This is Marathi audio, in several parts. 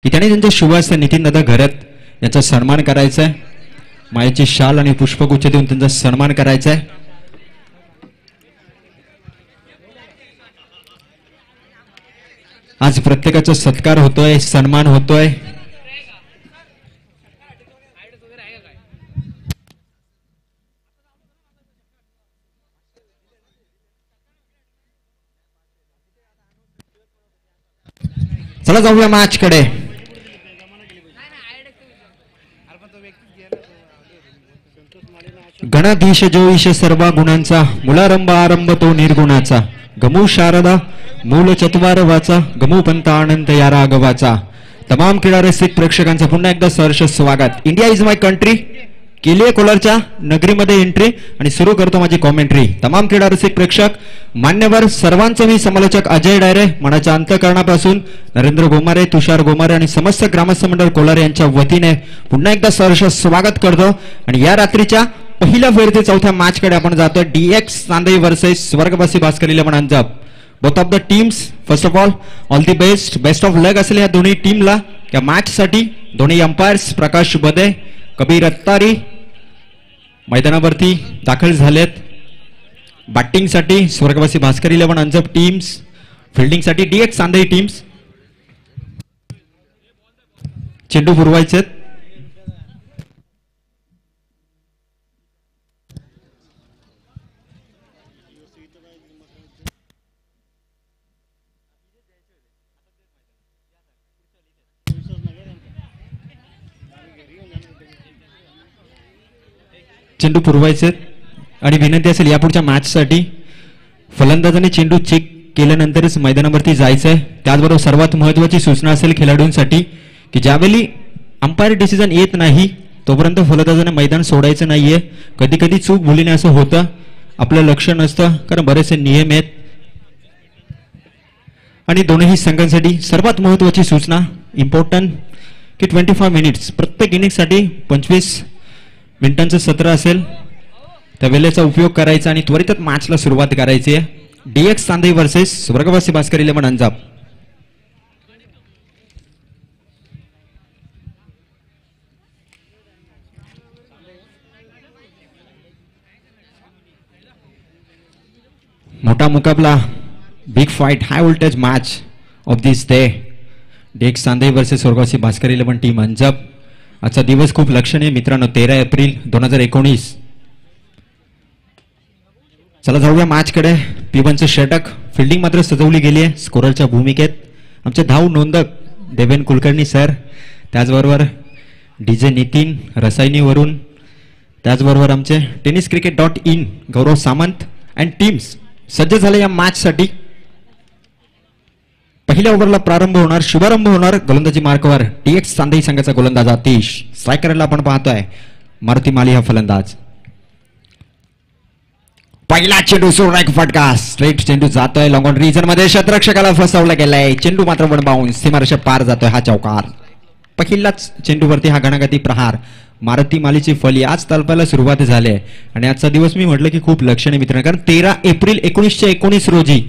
की त्याने त्यांच्या शुभास्थ नितीन दादा घरात याचा सन्मान करायचा आहे. मायेची शाल आणि पुष्पगुच्छ देऊन त्यांचा सन्मान करायचा आहे. आज प्रत्येकाचा सत्कार होतोय, सन्मान होतोय. चला जाऊया मॅच कडे. गणाधीश जो ईश सर्व गुणांचा, मुलारंभ आरंभ तो निर्गुणाचा, गमू शारदा मूल चत्वार वाचा, गमू पंत आनंद या राघवाचा. तमाम क्रीडा रसिक प्रेक्षकांचं पुन्हा एकदा सहर्ष स्वागत. इंडिया इज माय कंट्री केलीये कोलारच्या नगरीमध्ये एंट्री आणि सुरू करतो माझी कॉमेंट्री. तमाम क्रीडा रसिक प्रेक्षक मान्यवर सर्वांचं मी समालोचक अजय डायरे मनाच्या अंतःकरणापासून नरेंद्र गोमारे, तुषार गोमारे आणि समस्त ग्रामस्थ मंडळ कोलार यांच्या वतीने पुन्हा एकदा सहर्ष स्वागत करतो. आणि या रात्रीच्या पहिल्या फेरीचे चौथ्या मॅच कडे आपण जातोय. डीएक्स चांदई वर्सेस स्वर्गवासी भास्कर 11 अंजाब. Both of the teams first of all the best of luck असेल या दोन्ही टीमला या मॅच साठी. दोन्ही अंपायर्स प्रकाश बदे, कबीर अत्तारी मैदानावरती दाखल झालेत. बॅटिंग साठी स्वर्गवासी भास्कर 11 अंजाब टीम्स, फिल्डिंग साठी डीएक्स चांदई टीम्स. चेंडू पुरवायचे. चेंडू पुरवायचे आणि विनंती असेल यापुढच्या मॅच साठी फलंदाजाने चेंडू चेक केल्यानंतरच मैदानावरती जायचंय. त्याचबरोबर सर्वात महत्त्वाची सूचना असेल खेळाडूंसाठी की ज्यावेळी अंपायर डिसिजन येत नाही तोपर्यंत फलंदाजाने मैदान सोडायचं नाहीये. कधी कधी चूक भुलीने असं होतं, आपलं लक्ष नसतं, कारण बरेचसे नियम आहेत. आणि दोन्ही संघांसाठी सर्वात महत्त्वाची सूचना इम्पॉर्टंट की 25 मिनिट्स प्रत्येक इनिंगसाठी 25 मिनिटांचं सत्र असेल. त्या वेळेचा उपयोग करायचा आणि त्वरितच मॅचला सुरुवात करायची आहे. डीएक्स चांदई वर्सेस स्वर्गवासी भास्कर 11 अंजाब. मोठा मुकाबला, big fight, high voltage match of this day. DX Chandai versus Swargwasi Bhaskar 11 team अंजाब. आजचा दिवस खूप लक्षणीय मित्रांनो, 13 एप्रिल 2019. चला जाऊया मॅच कडे. P1चं षटक, फिल्डिंग मात्र सजवली गेली आहे स्कोररच्या भूमिकेत. आमचे धाव नोंदक देवेन कुलकर्णी सर, त्याचबरोबर डीजे नितीन रसायनीवरून, त्याचबरोबर आमचे tenniscricket.in Gaurav Samant and teams सज्ज झाले या मॅच साठी. पहिल्या ओव्हरला प्रारंभ होणार, शुभारंभ होणार गोलंदाजी मार्कवर डीएक्स चांदई संघाचा गोलंदाज आतिश. स्ट्रायकरला आपण पाहतोय मारुती माली हा फलंदाज. पहिला चेंडू सोडला, एक फटका, स्ट्रेट चेंडू जातोय लॉंग ऑन रीजन मध्ये, शतरक्षकाला फसवला गेलाय. चेंडू मात्र वन बाउन्स, सीमारेषा पार जातोय हा चौकार. पहिलाच चेंडूवरती हा घणाघाती प्रहार. मारुती मालीची फली आज तलपायला सुरुवात झाली आहे. आणि आजचा दिवस मी म्हटलं की खूप लक्षणीय मित्रांनो, कारण 13 एप्रिल 1919 रोजी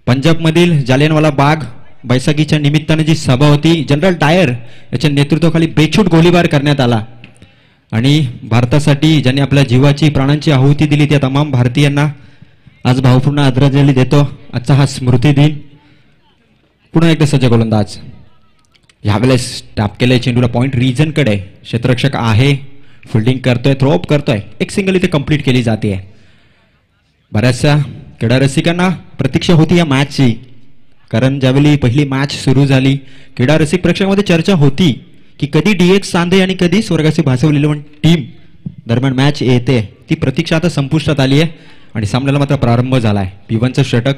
पंजाबमधील जालियनवाला बाग बैसाखीच्या निमित्ताने जी सभा होती, जनरल डायर याच्या नेतृत्वाखाली बेछूट गोळीबार करण्यात आला. आणि भारतासाठी ज्यांनी आपल्या जीवाची प्राणांची आहुती दिली त्या तमाम भारतीयांना आज भावपूर्ण आदरांजली देतो. आजचा हा स्मृती दिन. पुन्हा एकदा सज्ज गोलंदाज, यावेळेस टॅप केलंय चेंडूला पॉइंट रीजन कडे. क्षेत्ररक्षक आहे, फिल्डिंग करतोय, थ्रोअप करतोय, एक सिंगल इथे कंप्लीट केली जाते. बऱ्याचशा क्रीडा रसिकांना प्रतीक्षा होती या मॅचची, कारण ज्यावेळी पहिली मॅच सुरू झाली क्रीडा रसिक प्रेक्षकांमध्ये चर्चा होती की कधी डीएक्स चांदई आणि कधी स्वर्गवासी भास्कर 11 टीम दरम्यान मॅच येते. ती प्रतीक्षा आता संपुष्टात आली आहे आणि सामन्याला मात्र प्रारंभ झालाय. P1चं षटक,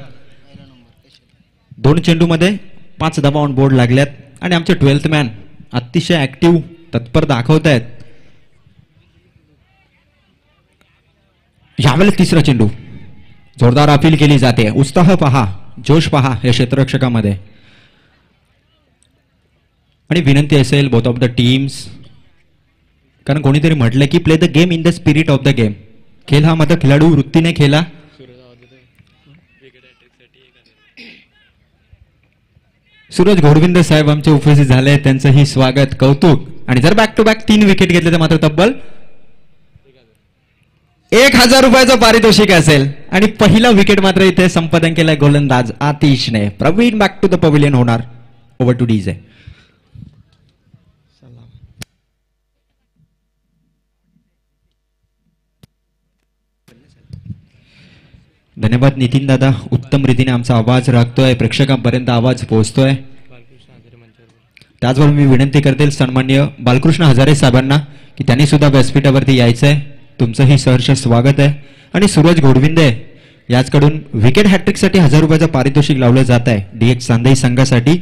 2 चेंडूमध्ये 5 धावा ऑन बोर्ड लागल्यात आणि आमचे 12th मॅन अतिशय ऍक्टिव्ह तत्पर दाखवत आहेत. यावेळेस तिसरा चेंडू, जोरदार अपील केली जाते. उत्साह पहा, जोश पहा या क्षेत्ररक्षकामध्ये. आणि विनंती असेल बोथ ऑफ द टीम्स, कारण कोणीतरी म्हटलं की play the game in the spirit of the game. खेळ हा मात्र खेळाडू वृत्तीने खेळा. सूरज घोडविंद साहेब आमचे उपस्थित झाले, त्यांचंही स्वागत, कौतुक. आणि जर बॅक टू बॅक 3 विकेट घेतले तर मात्र तब्बल 1000 रुपयाचं पारितोषिक असेल. आणि पहिला विकेट मात्र इथे संपादन केलाय गोलंदाज आतिशने. Praveen back to the pavilion होणार. Over to DJ. धन्यवाद नितीन दादा, उत्तम रीतीने आमचा आवाज राखतोय, प्रेक्षकांपर्यंत आवाज पोहोचतोय. त्याचबरोबर मी विनंती करते सन्माननीय बालकृष्ण हजारे साहेबांना की त्यांनी सुद्धा व्यासपीठावरती यायचंय. तुमचंही सहर्ष स्वागत आहे. आणि सूरज घोडविंदे याचकडून विकेट हॅट्रिकसाठी 1000 रुपयाचं पारितोषिक लावलं जात आहे डीएक्स चांदई संघासाठी.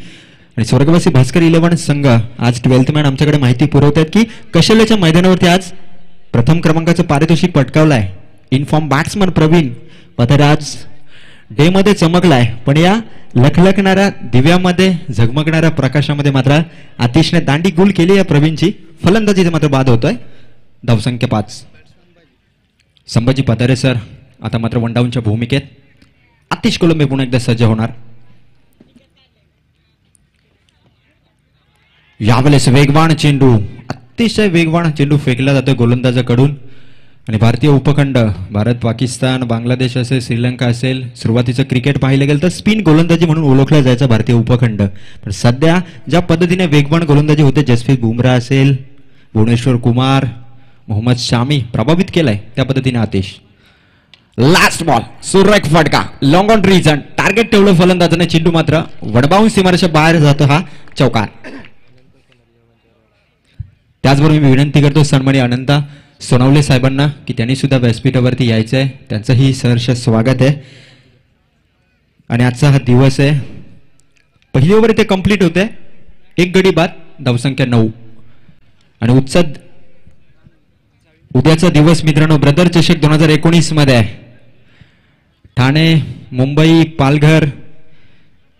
आणि स्वर्गवासी भास्कर 11 संघ आज 12th मॅन आमच्याकडे माहिती पुरवतात की कशेल्याच्या मैदानावरती आज प्रथम क्रमांकाचं पारितोषिक पटकावलंय. इनफॉर्म बॅट्समन प्रवीण पथराज डे मध्ये चमकलाय, पण या लखलखणाऱ्या दिव्यामध्ये झगमगणाऱ्या प्रकाशामध्ये मात्र आतिशने दांडी गुल केली या प्रवीणची. फलंदाजीचा मात्र बाद होतोय. धावसंख्या 5. संभाजी पतारे सर आता मात्र 1 डाऊनच्या भूमिकेत. आतिश कोलंबे पुन्हा एकदा सज्ज होणार. यावेळेस वेगवान चेंडू, अतिशय वेगवान चेंडू फेकला जातो गोलंदाजाकडून. आणि भारतीय उपखंड भारत, पाकिस्तान, बांगलादेश असेल, श्रीलंका असेल, सुरुवातीचं क्रिकेट पाहिलं गेलं तर स्पिन गोलंदाजी म्हणून ओळखला जायचा भारतीय उपखंड. पण सध्या ज्या पद्धतीने वेगवान गोलंदाजी होते, जसप्रीत बुमराह असेल, भुवनेश्वर कुमार, मोहम्मद शामी प्रभावित केलाय त्या पद्धतीने आतिश. लास्ट बॉल, सुरेख फटका, लॉंग ऑन रीजन, टार्गेट ठेवलं फलंदाजाने, चेंडू मात्र वडबावून सीमारेषा बाहेर जातो हा चौकार. त्याचबरोबर मी विनंती करतो सन्माननीय अनंता सोनवले साहेबांना की त्यांनी सुद्धा व्यासपीठावरती यायचंय. त्यांचंही सहर्ष स्वागत आहे. आणि आजचा हा दिवस आहे. पहिली ओव्हर इथे कंप्लीट होते, 1 गडी बाद, धावसंख्या 9. आणि उद्याचा दिवस मित्रांनो ब्रदर चषक 2019 मध्ये आहे. ठाणे, मुंबई, पालघर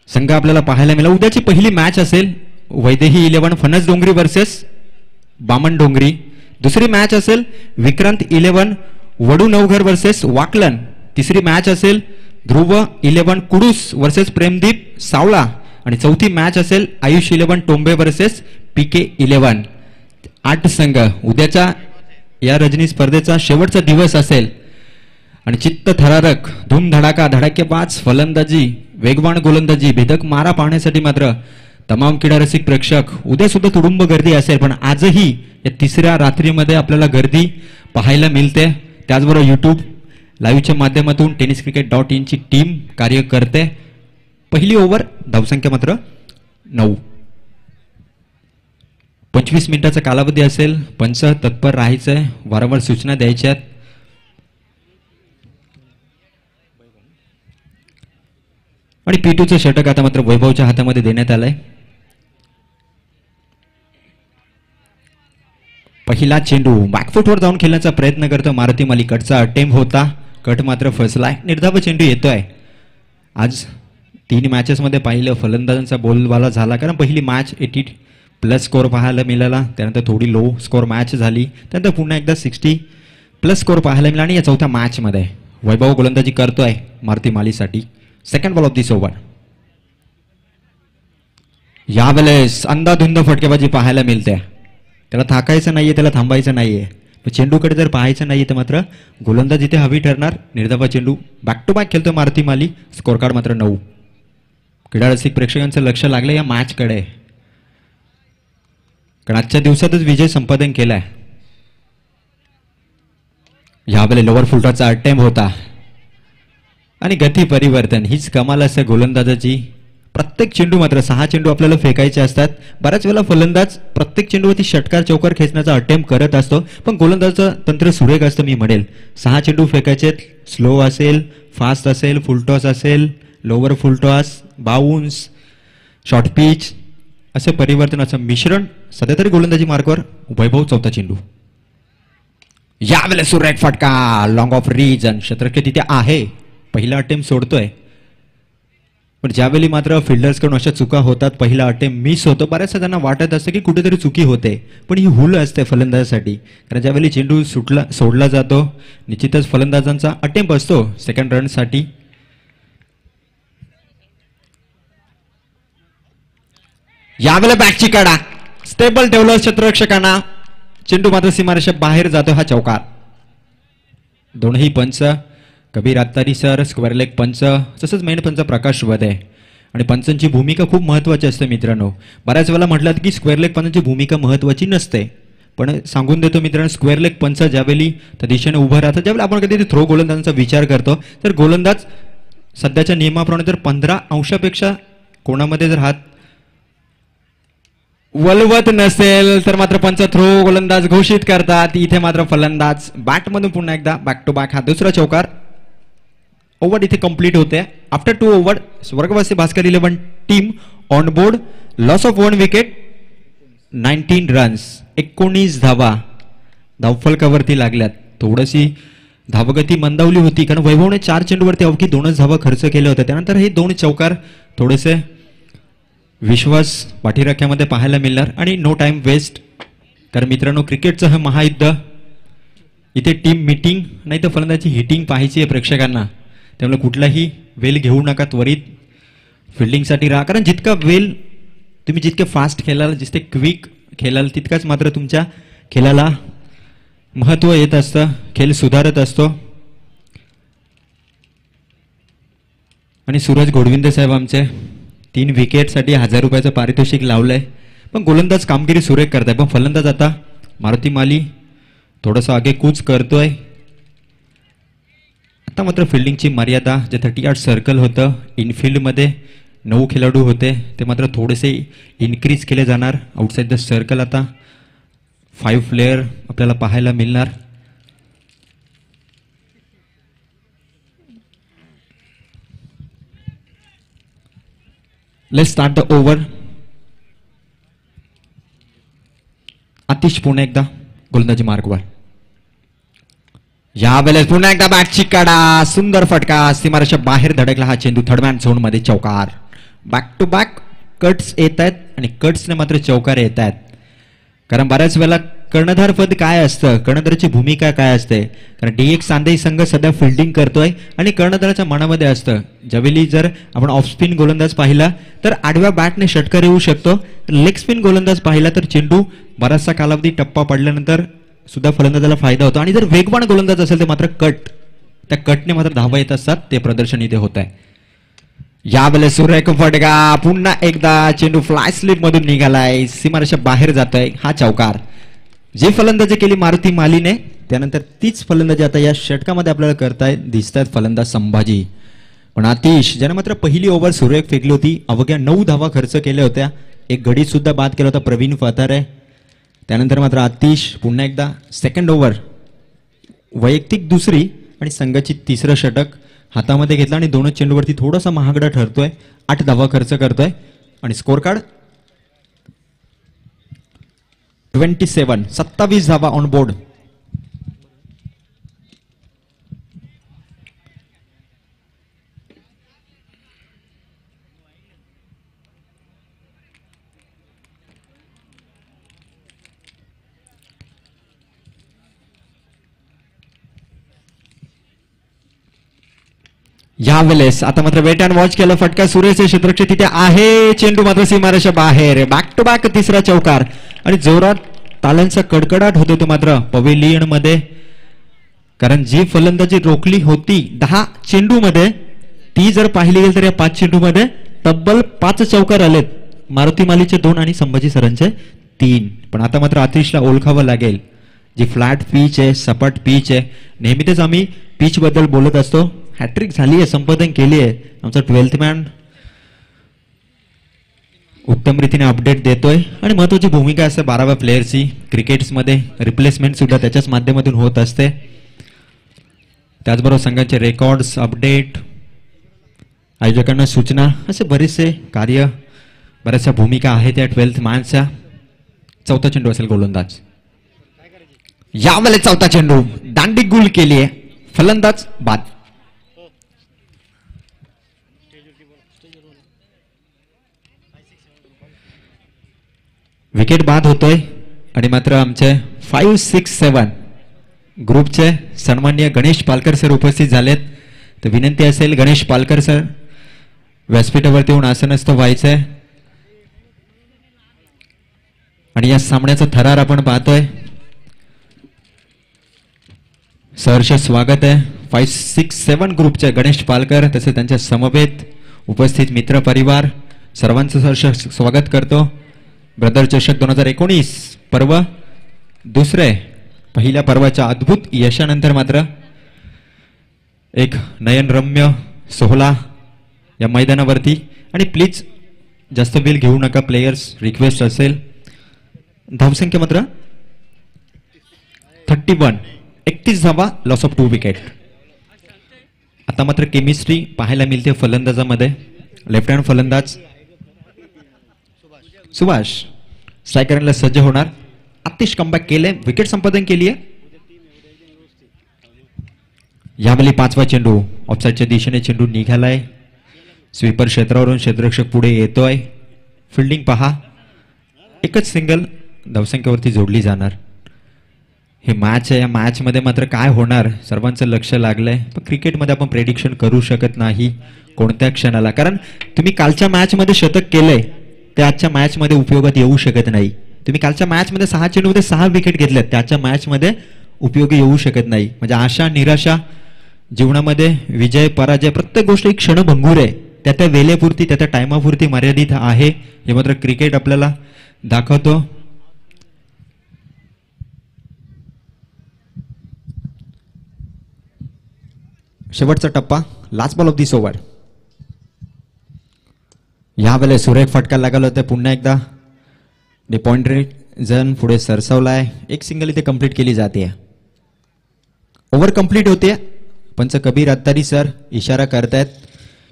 संघ आपल्याला पाहायला मिळाला. उद्याची पहिली मॅच असेल वैदेही 11 फणस डोंगरी वर्सेस बामण डोंगरी. दुसरी मॅच असेल विक्रांत 11 वडू नवघर वर्सेस वाकलन. तिसरी मॅच असेल ध्रुव 11 कुडूस वर्सेस प्रेमदीप सावळा. आणि चौथी मॅच असेल आयुष 11 टोंबे वर्सेस पीके 11. 8 संघ. उद्याच्या या रजनी स्पर्धेचा शेवटचा दिवस असेल. आणि चित्त थरारक, धूमधडाका, धडाकेबाज फलंदाजी, वेगवान गोलंदाजी, भेदक मारा पाहण्यासाठी मात्र तमाम क्रीडा रसिक प्रेक्षक उद्या सुद्धा तुडुंब गर्दी असेल. पण आजही या तिसऱ्या रात्रीमध्ये आपल्याला गर्दी पाहायला मिळते. त्याचबरोबर YouTube लाईव्हच्या माध्यमातून tenniscricket.in ची टीम कार्य करते. पहिली ओव्हर, धावसंख्या मात्र 9. 25 मिनिटाचा कालावधी असेल. पंच तत्पर राहायचंय, वारंवार सूचना द्यायच्यात. आणि P2चं षटक आता मात्र वैभवच्या हातामध्ये देण्यात आलंय. पहिला चेंडू बॅकफुटवर जाऊन खेळण्याचा प्रयत्न करतो मारुती माली. कटचा अटेम्प्ट होता, कट मात्र फसलाय. निर्धाव चेंडू येतोय. आज 3 मॅचेसमध्ये पाहिलं फलंदाजांचा बोलबाला झाला, कारण पहिली मॅच 80+ स्कोर पाहायला मिळाला. त्यानंतर थोडी लो स्कोर मॅच झाली. त्यानंतर पुन्हा एकदा 60+ स्कोर पाहायला मिळाला. आणि या चौथ्या मॅचमध्ये वैभव गोलंदाजी करतोय मारुती मालीसाठी. Second ball of this over. यावेळेस अंधाधुंद फटकेबाजी पाहायला मिळते. त्याला थाकायचं नाहीये, त्याला थांबायचं नाहीये. चेंडूकडे जर पाहायचं नाहीये तर मात्र गोलंदाज इथे हवी ठरणार. निर्धावा चेंडू बॅक टू बॅक खेळतोय मारुती माली. स्कोर कार्ड मात्र 9. क्रीडा रसिक प्रेक्षकांचं लक्ष लागलं या मॅचकडे, कारण आजच्या दिवसातच विजय संपादन केलाय. यावेळेला लोअर फुलटॉचा अटेम्प्ट होता. आणि गती परिवर्तन हीच कमाल असते गोलंदाजाची. प्रत्येक चेंडू मात्र 6 चेंडू आपल्याला फेकायचे असतात. बऱ्याच वेळेला फलंदाज प्रत्येक चेंडूवरती षटकार चौकार खेचण्याचा अटेम्प्ट करत असतो, पण गोलंदाजाचं तंत्र सुरेख असतं मी म्हणेल. 6 चेंडू फेकायचे, स्लो असेल, फास्ट असेल, फुलटॉस असेल, lower full toss, bounce, short pitch, असे परिवर्तनाचं मिश्रण सध्या तरी गोलंदाजी मार्गावर. वैभव चौथा चेंडू. यावेळेस सुरेख फटका, लॉंग ऑफ रीजन. शतरके तिथे आहे, पहिला अटेम्प्ट सोडतोय. पण ज्यावेळी मात्र फिल्डर्सकडून अशा चुका होतात, पहिला अटेम्प्ट मिस होतो, बऱ्याच जणांना वाटत असतं की कुठेतरी चुकी होते, पण ही हुल असते फलंदाजासाठी. कारण ज्यावेळी चेंडू सोडला जातो, निश्चितच फलंदाजांचा अटेम्प्ट असतो सेकंड रनसाठी. यावेळेला बॅटची काढा स्टेबल ठेवलं क्षेत्ररक्षकांना. चेंडू मात्र सीमारेषा बाहेर जातो. हा चौकार. दोनही पंच Kabir Attari sir, square leg पंच, तसंच मेन पंच प्रकाश वदे. आणि पंचांची भूमिका खूप महत्वाची असते मित्रांनो. बऱ्याच वेळेला म्हटलं की स्क्वेअर लेग पंचांची भूमिका महत्वाची नसते, पण सांगून देतो मित्रांनो, स्क्वेअर लेग पंच ज्यावेळी त्या दिशेने उभं राहतं, ज्यावेळी आपण कधी थ्रो गोलंदाजांचा विचार करतो, तर गोलंदाज सध्याच्या नियमाप्रमाणे जर 15 अंशापेक्षा कोणामध्ये जर हात वलवत नसेल तर मात्र पंच थ्रो गोलंदाज घोषित करतात. इथे मात्र फलंदाज बॅटमधून पुन्हा एकदा बॅक टू बॅक. हा दुसरा चौकार. ओव्हर इथे कंप्लीट होते. आफ्टर 2 ओव्हर स्वर्गवासी Bhaskar 11 team on board. Loss of 1 wicket, 19 runs, 19 धावा धावफलकावरती लागल्यात. थोडीशी धावगती मंदावली होती कारण वैभवने 4 चेंडूवरती अवघी 2च धावा खर्च केल्या होत्या. त्यानंतर हे 2 चौकार थोडेसे विश्वास पाठीराख्यामध्ये पाहायला मिळणार आणि नो टाइम वेस्ट. तर मित्रांनो, क्रिकेटचं हे महायुद्ध. इथे टीम मीटिंग नाही तर फलंदाजी हिटिंग पाहायची आहे प्रेक्षकांना. त्यामुळे कुठलाही वेल घेऊ नका, त्वरित फिल्डिंगसाठी राहा. कारण जितका वेल तुम्ही जितके फास्ट खेळाल, जितके क्विक खेळाल, तितकाच मात्र तुमच्या खेळाला महत्त्व येत असतं, खेळ सुधारत असतो. आणि सूरज घोडविंदे साहेब आमचे 3 विकेटसाठी 1000 रुपयाचं पारितोषिक लावलंय. पण गोलंदाज कामगिरी सुरेख करताय, पण फलंदाज आता मारुती माली थोडंसं आगेकूच करतोय. आता मात्र फिल्डिंगची मर्यादा, जे 38 सर्कल होतं इनफिल्डमध्ये 9 खेळाडू होते, ते मात्र थोडेसे इन्क्रीज केले जाणार. आउटसाइड द सर्कल आता 5 प्लेयर आपल्याला पाहायला मिळणार. Let's start the over. Atish पुन्हा एकदा गोलंदाजी मार्गवर. यावेळेस पुन्हा एकदा बॅटची काढा, सुंदर फटका, सीमारेषा बाहेर धडकला हा चेंडू. थर्डमॅन झोन मध्ये चौकार. बॅक टू बॅक कट्स येत आहेत आणि कट्सने मात्र चौकार येत आहेत. कारण बऱ्याच वेळेला कर्णधार पद काय असतं, कर्णधाराची भूमिका काय असते. कारण DX सांदेई संघ सध्या फिल्डिंग करतोय आणि कर्णधाराच्या मनामध्ये असतं, ज्यावेळी जर आपण ऑफ स्पिन गोलंदाज पाहिला तर आडव्या बॅटने षटकार येऊ शकतो. लेग स्पिन गोलंदाज पाहिला तर चेंडू बराचसा कालावधी टप्पा पडल्यानंतर सुद्धा फलंदाजाला फायदा होतो. आणि जर वेगवान गोलंदाज असेल तर मात्र त्या कटने मात्र धावा येत असतात. ते प्रदर्शन इथे होत आहे. यावेळेस सुरेख फटका, पुन्हा एकदा चेंडू फ्लाय स्लिप मधून निघालाय, सीमारेषा बाहेर जातोय हा चौकार. जे फलंदाजी केली मारुती मालीने, त्यानंतर तीच फलंदाजी आता या षटकामध्ये आपल्याला करताय दिसतात फलंदाज संभाजी. पण आतिश ज्याने मात्र पहिली ओव्हर सुरेख फेकली होती, अवघ्या 9 धावा खर्च केल्या होत्या, एक गडी सुद्धा बाद केला होता प्रवीण फतारे. त्यानंतर मात्र आतिश पुन्हा एकदा सेकंड ओव्हर वैयक्तिक दुसरी आणि संघाची तिसरं षटक हातामध्ये घेतला आणि 2 चेंडूवरती थोडासा महागडा ठरतोय. 8 धावा खर्च करतोय आणि स्कोर कार्ड 27 धावा ऑन बोर्ड. यावेळेस आता मात्र वेट अँड वॉच केलं. फटका सुरेश क्षेत्ररक्षक तिथे आहे, चेंडू मात्र सीमारेषा बाहेर. बॅक टू बॅक तिसरा चौकार आणि जोरात तालांचा कडकडाट होतो तो मात्र पवेलियन मध्ये. कारण जी फलंदाजी रोखली होती 10 चेंडू मध्ये, ती जर पाहिली गेली तर या 5 चेंडू मध्ये तब्बल 5 चौकार आलेत. मारुती मालीचे 2 आणि संभाजी सरांचे 3. पण आता मात्र आतिशला ओळखावं लागेल. जी फ्लॅट पिच आहे, सपाट पिच आहे, नेहमीच आम्ही पिच बद्दल बोलत असतो. हॅट्रिक झाली आहे, संपादन केली आहे. आमचा 12th मॅन उत्तम रीतीने अपडेट देतोय आणि महत्वाची भूमिका असते 12व्या प्लेयरची. क्रिकेट्समध्ये रिप्लेसमेंट सुद्धा त्याच्याच माध्यमातून होत असते. त्याचबरोबर संघाचे रेकॉर्ड्स अपडेट, आयोजकांना सूचना, असे बरेचसे कार्य, बऱ्याचशा भूमिका आहेत या 12th मॅनच्या. चौथा चेंडू असेल गोलंदाज. यावेळेस चौथा चेंडू दांडी गुल केली आहे, फलंदाज बाद. विकेट बाद होतोय आणि मात्र आमचे 5, 6, 7 ग्रुपचे सन्माननीय गणेश पालकर सर उपस्थित झालेत. तर विनंती असेल गणेश पालकर सर व्यासपीठावरती येऊन आसनस्थ व्हायचंय. आणि या सामन्याचा थरार आपण पाहतोय. सहर्ष स्वागत आहे 567 ग्रुपचे गणेश पालकर तसेच त्यांच्या समवेत उपस्थित मित्र परिवार सर्वांचं सहर्ष स्वागत करतो. ब्रदर चषक 2019 पर्व दुसरे पहिल्या पर्वाच्या अद्भुत यशानंतर मात्र एक नयनरम्य सोहळा या मैदानावरती. आणि प्लीज जास्त बिल घेऊ नका, प्लेयर्स रिक्वेस्ट असेल. धावसंख्या मात्र 31 धावा, लॉस ऑफ 2 विकेट. आता मात्र केमिस्ट्री पाहायला मिळते फलंदाजामध्ये. लेफ्ट हँड फलंदाज सुभाष स्ट्रायकरला सज्ज होणार. आतिश कमबॅक केले, विकेट संपादन केली आहे. यावेळी 5वा चेंडू ऑफसाईडच्या दिशेने चेंडू निघालाय. स्वीपर क्षेत्रावरून क्षेत्ररक्षक पुढे येतोय. फिल्डिंग पहा, एकच सिंगल धावसंख्येवरती जोडली जाणार. हे मॅच आहे, या मॅच मध्ये मात्र काय होणार सर्वांचं लक्ष लागलंय. पण क्रिकेटमध्ये आपण प्रेडिक्शन करू शकत नाही कोणत्या क्षणाला, कारण तुम्ही कालच्या मॅच मध्ये शतक केलंय ते आजच्या मॅच मध्ये उपयोगात येऊ शकत नाही. तुम्ही कालच्या मॅच मध्ये 6 चेंडूमध्ये 6 विकेट घेतल्यात, त्याच्या मॅच मध्ये उपयोगी येऊ शकत नाही. म्हणजे आशा निराशा जीवनामध्ये, विजय पराजय प्रत्येक गोष्ट एक क्षणभंगूर आहे. त्या वेळेपुरती त्या टायमापुरती मर्यादित आहे. हे मात्र क्रिकेट आपल्याला दाखवतो. शेवटचा टप्पा, last ball of this over. यावेळेला सुरेख फटका लागला होता. पुन्हा एकदा पॉइंट जण पुढे सरसावलाय. एक सिंगल इथे कंप्लीट केली जाते. ओव्हर कंप्लीट होते. पंच कबीर अत्तारी सर इशारा करतायत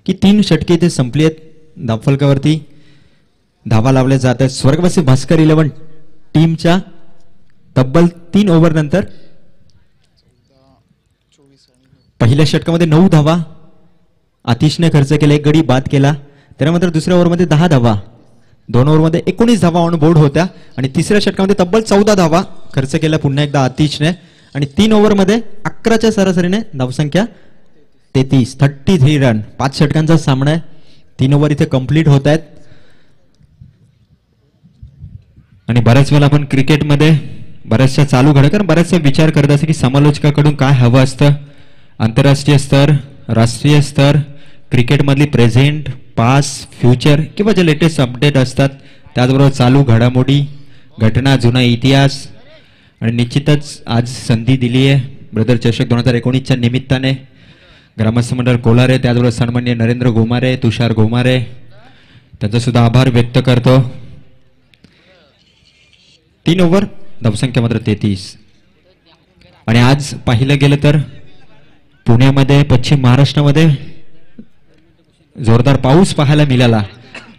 की 3 षटके इथे संपली आहेत. धावफलकावरती धावा लावल्या जात आहेत. स्वर्गवासी भास्कर 11 टीमच्या तब्बल 3 ओव्हर नंतर पहिल्या षटकामध्ये 9 धावा आतिशने खर्च केला, 1 गडी बाद केला. त्यानंतर दुसऱ्या ओव्हरमध्ये 10 धावा, 2 ओव्हरमध्ये 19 धावा ऑन बोर्ड होत्या. आणि तिसऱ्या षटकामध्ये तब्बल 14 धावा खर्च केल्या पुन्हा एकदा आतिशने. आणि 3 ओव्हरमध्ये 11च्या सरासरीने धावसंख्या 33 रन. 5 षटकांचा सामना आहे. 3 ओव्हर इथे कंप्लीट होत आहेत. आणि बऱ्याच वेळा आपण क्रिकेटमध्ये बऱ्याचशा चालू घडा, कारण बऱ्याचसा विचार करत असं की समालोचकाकडून काय हवं असतं. आंतरराष्ट्रीय स्तर, राष्ट्रीय स्तर, क्रिकेटमधली प्रेझेंट, पास्ट, फ्युचर किंवा जे लेटेस्ट अपडेट असतात, त्याचबरोबर चालू घडामोडी, घटना, जुना इतिहास. आणि निश्चितच आज संधी दिली आहे ब्रदर चषक 2019च्या निमित्ताने ग्रामस्थ मंडळ कोलारे, त्याचबरोबर सन्माननीय नरेंद्र घोमारे, तुषार घोमारे, त्यांचा सुद्धा आभार व्यक्त करतो. 3 ओव्हर, धावसंख्या मात्र 33. आणि आज पाहिलं गेलं तर पुण्यामध्ये, पश्चिम महाराष्ट्रामध्ये जोरदार पाऊस पाहायला मिळाला.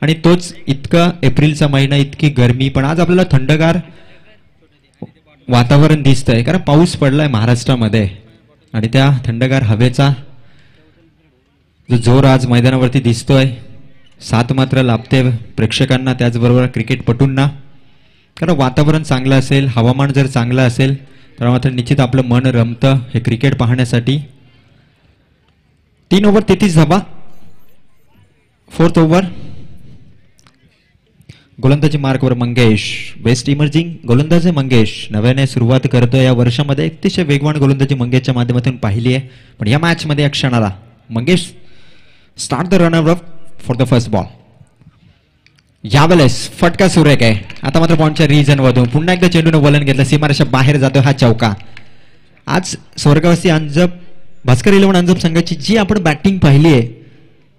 आणि तोच इतका एप्रिलचा महिना, इतकी गरमी, पण आज आपल्याला थंडगार वातावरण दिसतंय कारण पाऊस पडलाय महाराष्ट्रामध्ये. आणि त्या थंडगार हवेचा जो जोर आज मैदानावरती दिसतोय, साथ मात्र लाभते प्रेक्षकांना, त्याचबरोबर क्रिकेटपटूंना. कारण वातावरण चांगलं असेल, हवामान जर चांगलं असेल तर मात्र निश्चित आपलं मन रमतं हे क्रिकेट पाहण्यासाठी. 3 ओव्हर 33 धावा. 4th ओव्हर, गोलंदाजी मार्कवर मंगेश, बेस्ट इमर्जिंग गोलंदाज आहे मंगेश. नव्याने सुरुवात करतोय या वर्षामध्ये. अतिशय वेगवान गोलंदाजी मंगेशच्या माध्यमातून पाहिली आहे. पण या मॅच मध्ये या क्षणाला Mangesh start the runner up for the first ball. यावेळेस फटका सुरेख आहे. आता मात्र पॉइंटच्या रिजन मधून पुन्हा एकदा चेंडूने वलन घेतलं, सीमारेषा बाहेर जातो हा चौका. आज स्वर्गवासी अंजप, भास्कर 11 अंजप संघाची जी आपण बॅटिंग पाहिली आहे,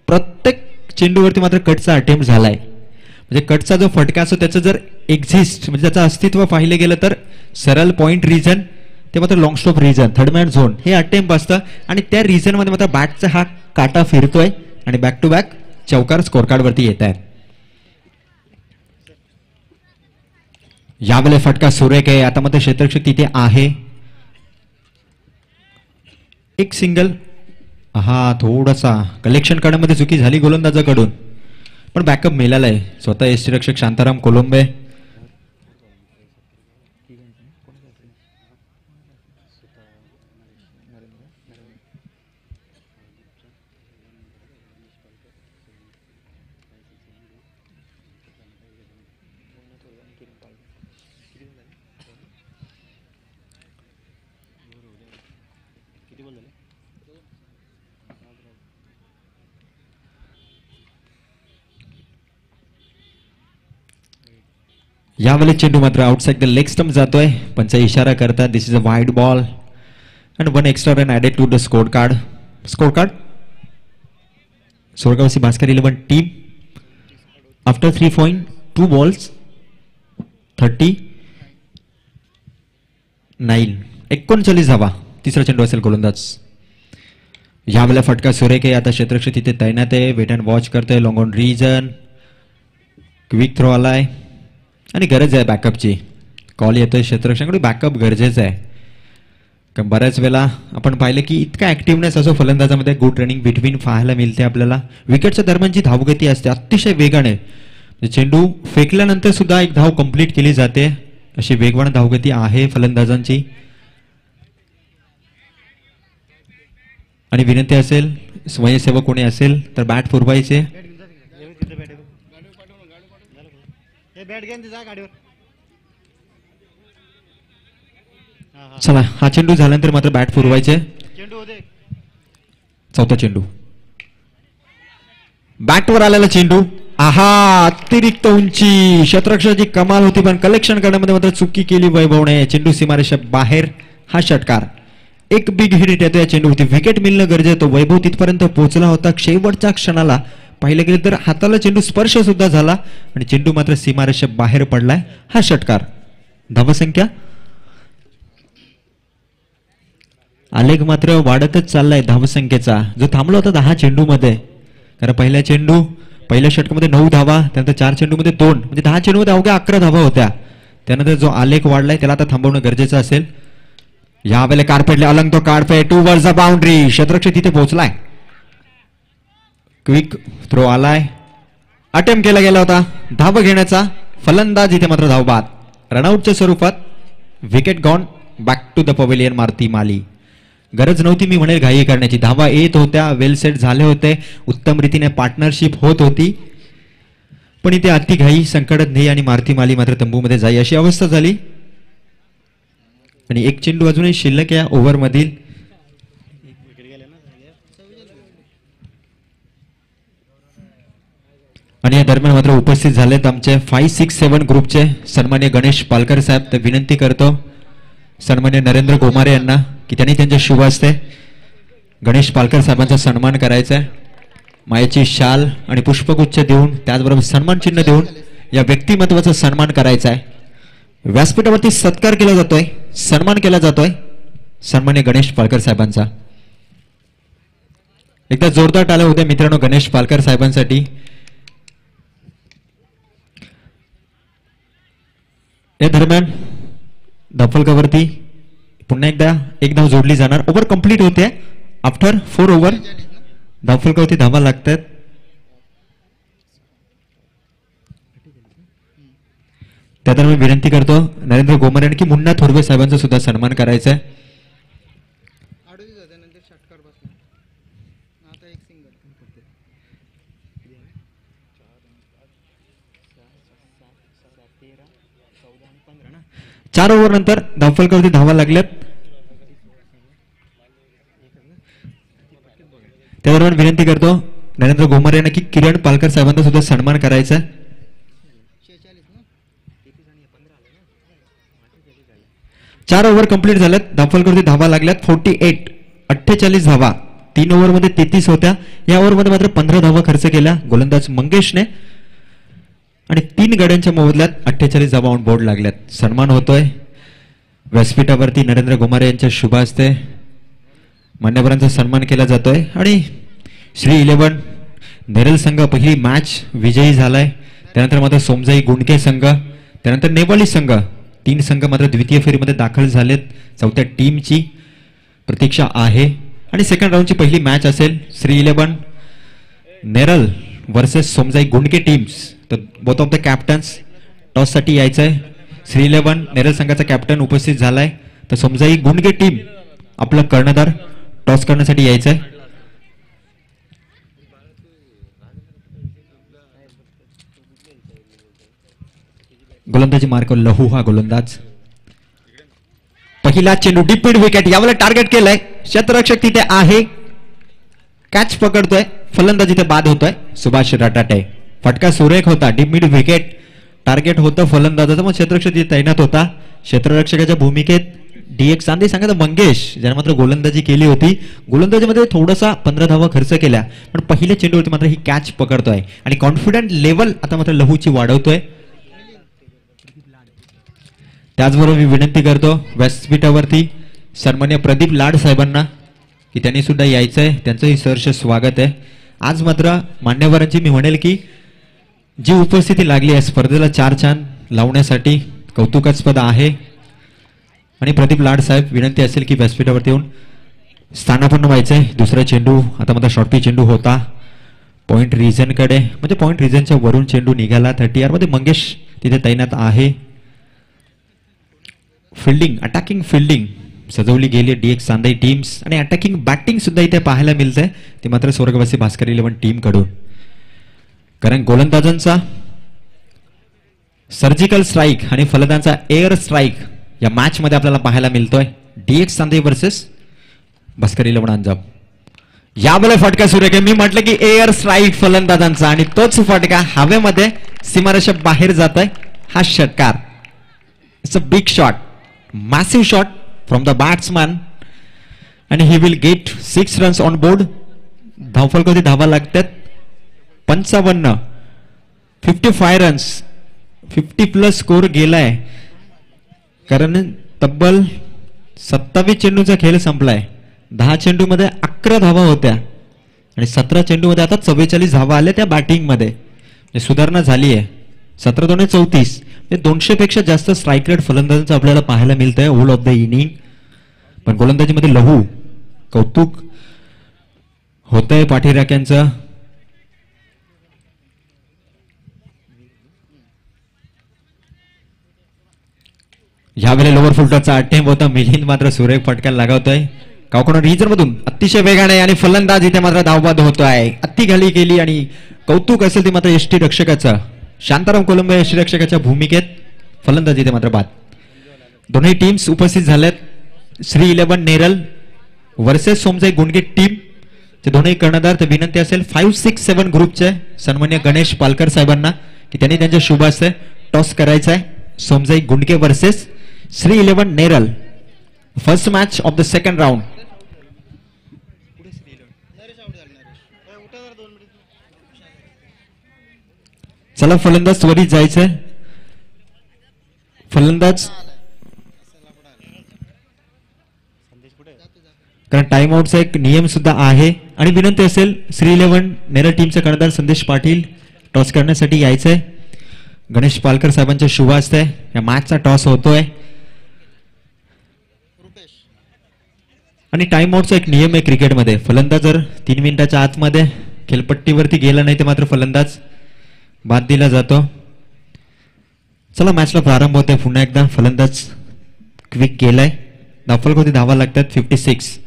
प्रत्येक चेंडूवरती मात्र कटचा अटेम्प्ट झालाय. म्हणजे कटचा जो फटका असतो त्याचं जर एक्झिस्ट म्हणजे त्याचं अस्तित्व पाहिलं गेलं तर सरळ पॉइंट रिजन, ते मात्र long stop region, third man zone हे अटेम्प्ट असतं. आणि त्या रिजन मध्ये मात्र बॅटचा हा काटा फिरतोय आणि बॅक टू बॅक चौकार स्कोर कार्ड वरती येत आहेत. यावेळेला फटका सुरेख आहे. आता मात्र क्षेत्ररक्षक तिथे आहे. एक सिंगल. हा थोडासा कलेक्शन काढण्यामध्ये चुकी झाली गोलंदाजाकडून, पण बॅकअप मिळालाय. स्वतः यष्टीरक्षक शांताराम कोलंबे. यावेळेस चेंडू मात्र आउटसाइड द लेग स्टंप जातोय. पंच इशारा करतात this is a wide ball and 1 extra run added to the scorecard. Sorgavasi Bhaskar 11 team after 3.2 balls 39 39 धावा. तिसरा चेंडू असेल गोलंदाज. यावेळेला फटका सुरेख आहे. आता क्षेत्ररक्षक तिथे तैनात आहे. वेट अँड वॉच करतोय. Long on region quick throw आलाय आणि गरज आहे बॅकअपची. कॉल येतोय क्षेत्ररक्षकांकडून बॅकअप गरजेचं आहे. कारण बऱ्याच वेळा आपण पाहिलं की इतका ऍक्टिव्हनेस असो फलंदाजामध्ये गुड रनिंग बिटवीन पाहायला मिळते आपल्याला. विकेटच्या दरम्यानची धावगती असते अतिशय वेगाने. चेंडू फेकल्यानंतर सुद्धा एक धाव कंप्लीट केली जाते. अशी वेगवान धावगती आहे फलंदाजांची. आणि विनंती असेल स्वयंसेवक कोणी असेल तर बॅट पुरवायचे. चला हा चेंडू झाल्यानंतर मात्र बॅट पुरवायचे. चौथा चेंडू बॅटवर आलेला चेंडू. आहा अतिरिक्त उंची. क्षेत्ररक्षकाची कमाल होती पण कलेक्शन करण्यामध्ये मात्र चुकी केली वैभवने. चेंडू सीमारेषा बाहेर. हा षटकार. एक बिग हिट येतो या चेंडूवरती. विकेट मिळणं गरजेचं. वैभव तिथपर्यंत पोहोचला होता. शेवटच्या क्षणाला पाहिलं गेलं तर हाताला चेंडू स्पर्श सुद्धा झाला आणि चेंडू मात्र सीमारेषा बाहेर पडलाय. हा षटकार. धावसंख्या आलेख मात्र वाढतच चाललाय धावसंख्येचा. जो थांबला होता 10 चेंडूमध्ये. कारण पहिल्या षटकामध्ये 9 धावा. त्यानंतर 4 चेंडूमध्ये 2 म्हणजे 10 चेंडूमध्ये अवघ्या 11 धावा होत्या. त्यानंतर जो आलेख वाढलाय त्याला आता थांबवणं गरजेचं असेल. यावेळेला कारपेटले अलंग तो कारपे टूवर्ड्स द बाउंड्री. क्षेत्ररक्षक तिथे पोहोचलाय. क्विक थ्रो आलाय. अटेम्प्ट केला गेला होता धाव घेण्याचा. फलंदाज इथे मात्र धावबाद. रनआउटच्या स्वरूपात. Wicket gone. Back to the pavilion Maruti Mali. गरज नव्हती मी म्हणेल घाई करण्याची. धावा येत होत्या. वेल सेट झाले होते. उत्तम रीतीने पार्टनरशिप होत होती. पण इथे अति घाई संकटात नाही आणि मारुती माली मात्र तंबूमध्ये जाई अशी अवस्था झाली. आणि एक चेंडू अजूनही शिल्लक या ओव्हर मधील. आणि या दरम्यान मात्र उपस्थित झालेत आमचे 5-6-7 ग्रुपचे सन्मान्य गणेश पालकर साहेब. तर विनंती करतो सन्मान्य नरेंद्र गोमारे यांना की त्यांनी त्यांच्या शुभ हस्ते गणेश पालकर साहेबांचा सन्मान करायचा आहे. मायेची शाल आणि पुष्पगुच्छ देऊन त्याचबरोबर सन्मान चिन्ह देऊन या व्यक्तिमत्वाचा सन्मान करायचा आहे. व्यासपीठावरती सत्कार केला जातोय. सन्मान केला जातोय सन्मान्य गणेश पालकर साहेबांचा. एकदा जोरदार टाळ्या होत्या मित्रांनो गणेश पालकर साहेबांसाठी. या दरम्यान धावफलकावरती पुन्हा एकदा एक धाव जोडली जाणार. ओव्हर कंप्लीट होते. आफ्टर 4 ओव्हर धावफलकावरती धावा लागतात. त्या दरम्यान विनंती करतो नरेंद्र गोमारे की मुन्ना थोरवे साहेबांचा सुद्धा सन्मान करायचा आहे. चार ओव्हर नंतर धावफलकावरती धावा लागल्यात. त्या दरम्यान विनंती करतो नरेंद्र गोमारे यांना की किरण पालकर साहेबांचा सुद्धा सन्मान करायचा. 4 ओव्हर कंप्लीट झाल्यात. धावफलकावरती धावा लागल्यात 48 धावा. 3 ओव्हरमध्ये 33 होत्या. या ओव्हरमध्ये मात्र 15 धावा खर्च केल्या गोलंदाज मंगेशने आणि 3 गड्यांच्या मोबदल्यात 48 धावा ऑन बोर्ड लागल्यात. सन्मान होतोय व्यासपीठावरती नरेंद्र गोमारे यांच्या शुभ हस्ते मान्यवरांचा सन्मान केला जातोय. आणि श्री 11 नेरल संघ पहिली मॅच विजयी झालाय. त्यानंतर मात्र सोमजाई गुंडके संघ त्यानंतर नेवाळी संघ 3 संघ मात्र द्वितीय फेरीमध्ये दाखल झालेत. चौथ्या टीमची प्रतीक्षा आहे आणि सेकंड राऊंडची पहिली मॅच असेल श्री 11 नेरल वर्सेस सोमजाई गुंडके टीम्स. तर both of the captains toss साठी यायचंय. श्री 11 नेरल संघाचा कॅप्टन उपस्थित झालाय तर सोमजाई गुंडके टीम आपला कर्णधार टॉस करण्यासाठी यायचंय. गोलंदाजी मार्क लहू हा गोलंदाज. पहिला चेंडू डीप मिड विकेट. यावेळेला टार्गेट केलंय. क्षेत्ररक्षक तिथे आहे. कॅच पकडतोय. फलंदाज इथे बाद होतोय सुभाष रटाटे. फटका सुरेख होता. डीप मिड विकेट टार्गेट होतं फलंदाजाचं, मग क्षेत्ररक्षक तैनात होता. क्षेत्ररक्षकाच्या भूमिकेत DX चांदी सांगायचं मंगेश, ज्याने मात्र गोलंदाजी केली होती. गोलंदाजीमध्ये थोडासा 15 धावा खर्च केल्या, पण पहिल्या चेंडूवरती मात्र ही कॅच पकडतोय आणि कॉन्फिडंट लेवल आता मात्र लहूची वाढवतोय. त्याचबरोबर मी विनंती करतो व्यासपीठावरती सन्मान्य प्रदीप लाड साहेबांना की त्यांनी सुद्धा यायचंय, त्यांचंही सहर्ष स्वागत आहे. आज मात्र मान्यवरांची मी म्हणेल की जी उपस्थिती लागली आहे स्पर्धेला 4 चांद लावण्यासाठी कौतुकास्पद आहे. आणि प्रदीप लाड साहेब विनंती असेल की व्यासपीठावरती येऊन स्थानापन्न व्हायचंय. दुसरा चेंडू आता मात्र शॉर्टपी चेंडू होता पॉइंट रिजनकडे, म्हणजे पॉइंट रिजनच्या वरून चेंडू निघाला. 30 मध्ये मंगेश तिथे तैनात आहे. फिल्डिंग, अटॅकिंग फिल्डिंग सजवली गेली DX चांदई टीम्स आणि अटॅकिंग बॅटिंग सुद्धा इथे पाहायला मिळते, ते मात्र स्वर्गवासी भास्कर 11 टीम कडून. कारण गोलंदाजांचा सर्जिकल स्ट्राईक आणि फलंदाजांचा एअर स्ट्राईक या मॅच मध्ये आपल्याला पाहायला मिळतोय. DX चांदई वर्सेस भास्कर 11 अंजाम. यावेळेला फटका सुरू आहे. मी म्हटलं की एअर स्ट्राईक फलंदाजांचा आणि तोच फटका हवेमध्ये सीमारेषा बाहेर जात आहे. हा षटकार, it's a big shot, massive shot from the batsman आणि he will get 6 runs on board. धावफलकावरती धावा लागतात 55, 55 रन्स, 50 प्लस स्कोर गेलाय. कारण तब्बल 27 चेंडूचा खेळ संपलाय. 10 चेंडू मध्ये 11 धावा होत्या आणि 17 चेंडू मध्ये आता 44 धावा आल्या त्या बॅटिंग मध्ये. सुधारणा झाली आहे. 17 34, 200 पेक्षा जास्त स्ट्राईक रेट फलंदाजांचं आपल्याला पाहायला मिळतंय ऑल ऑफ द इनिंग. पण गोलंदाजीमध्ये लहू कौतुक होतंय पाठीराख्यांचं. यावेळेला लोअर फुलटॉसचा अटेम्प्ट होता. मिलिंद मात्र सुरेख फटका लगावतोय कावकोण रिजन मधून अतिशय वेगाने आणि फलंदाज इथे मात्र धावबाद होतोय. अति घाली गेली आणि कौतुक असेल ते मात्र यष्टी रक्षकाचं. शांताराम कोलंबे यष्टी रक्षकाच्या भूमिकेत फलंदाज इथे मात्र बाद. दोन्ही टीम्स उपस्थित झाल्यात. श्री 11 नेरल वर्सेस सोमजाई गुंडगे टीम चे दोन्ही कर्णधार. तर विनंती असेल 5, 6, 7 ग्रुपचे सन्मान्य गणेश पालकर साहेबांना की त्यांनी त्यांच्या शुभ हस्ते टॉस करायचा आहे. Somjai Gundge versus Shri 11 Neral, first match of the second round. चला फलंदाज त्वरित जायचंय. फलंदाज कारण टाइम आउटचा एक नियम सुद्धा आहे आणि विनंती असेल श्री 11 नेरल टीमचे कर्णधार संदेश पाटील टॉस करण्यासाठी यायचंय. गणेश पालकर साहेबांच्या शुभ हस्ते या मॅचचा टॉस होतोय आणि टाइम आउटचा एक नियम आहे क्रिकेटमध्ये. फलंदाज जर 3 मिनिटाच्या आतमध्ये खेळपट्टीवरती गेला नाही तर मात्र फलंदाज बाद दिला जातो. चला मॅचला प्रारंभ होतोय. पुन्हा एकदा फलंदाज क्विक केलाय. धावफलकावरती धावा लागतात 56.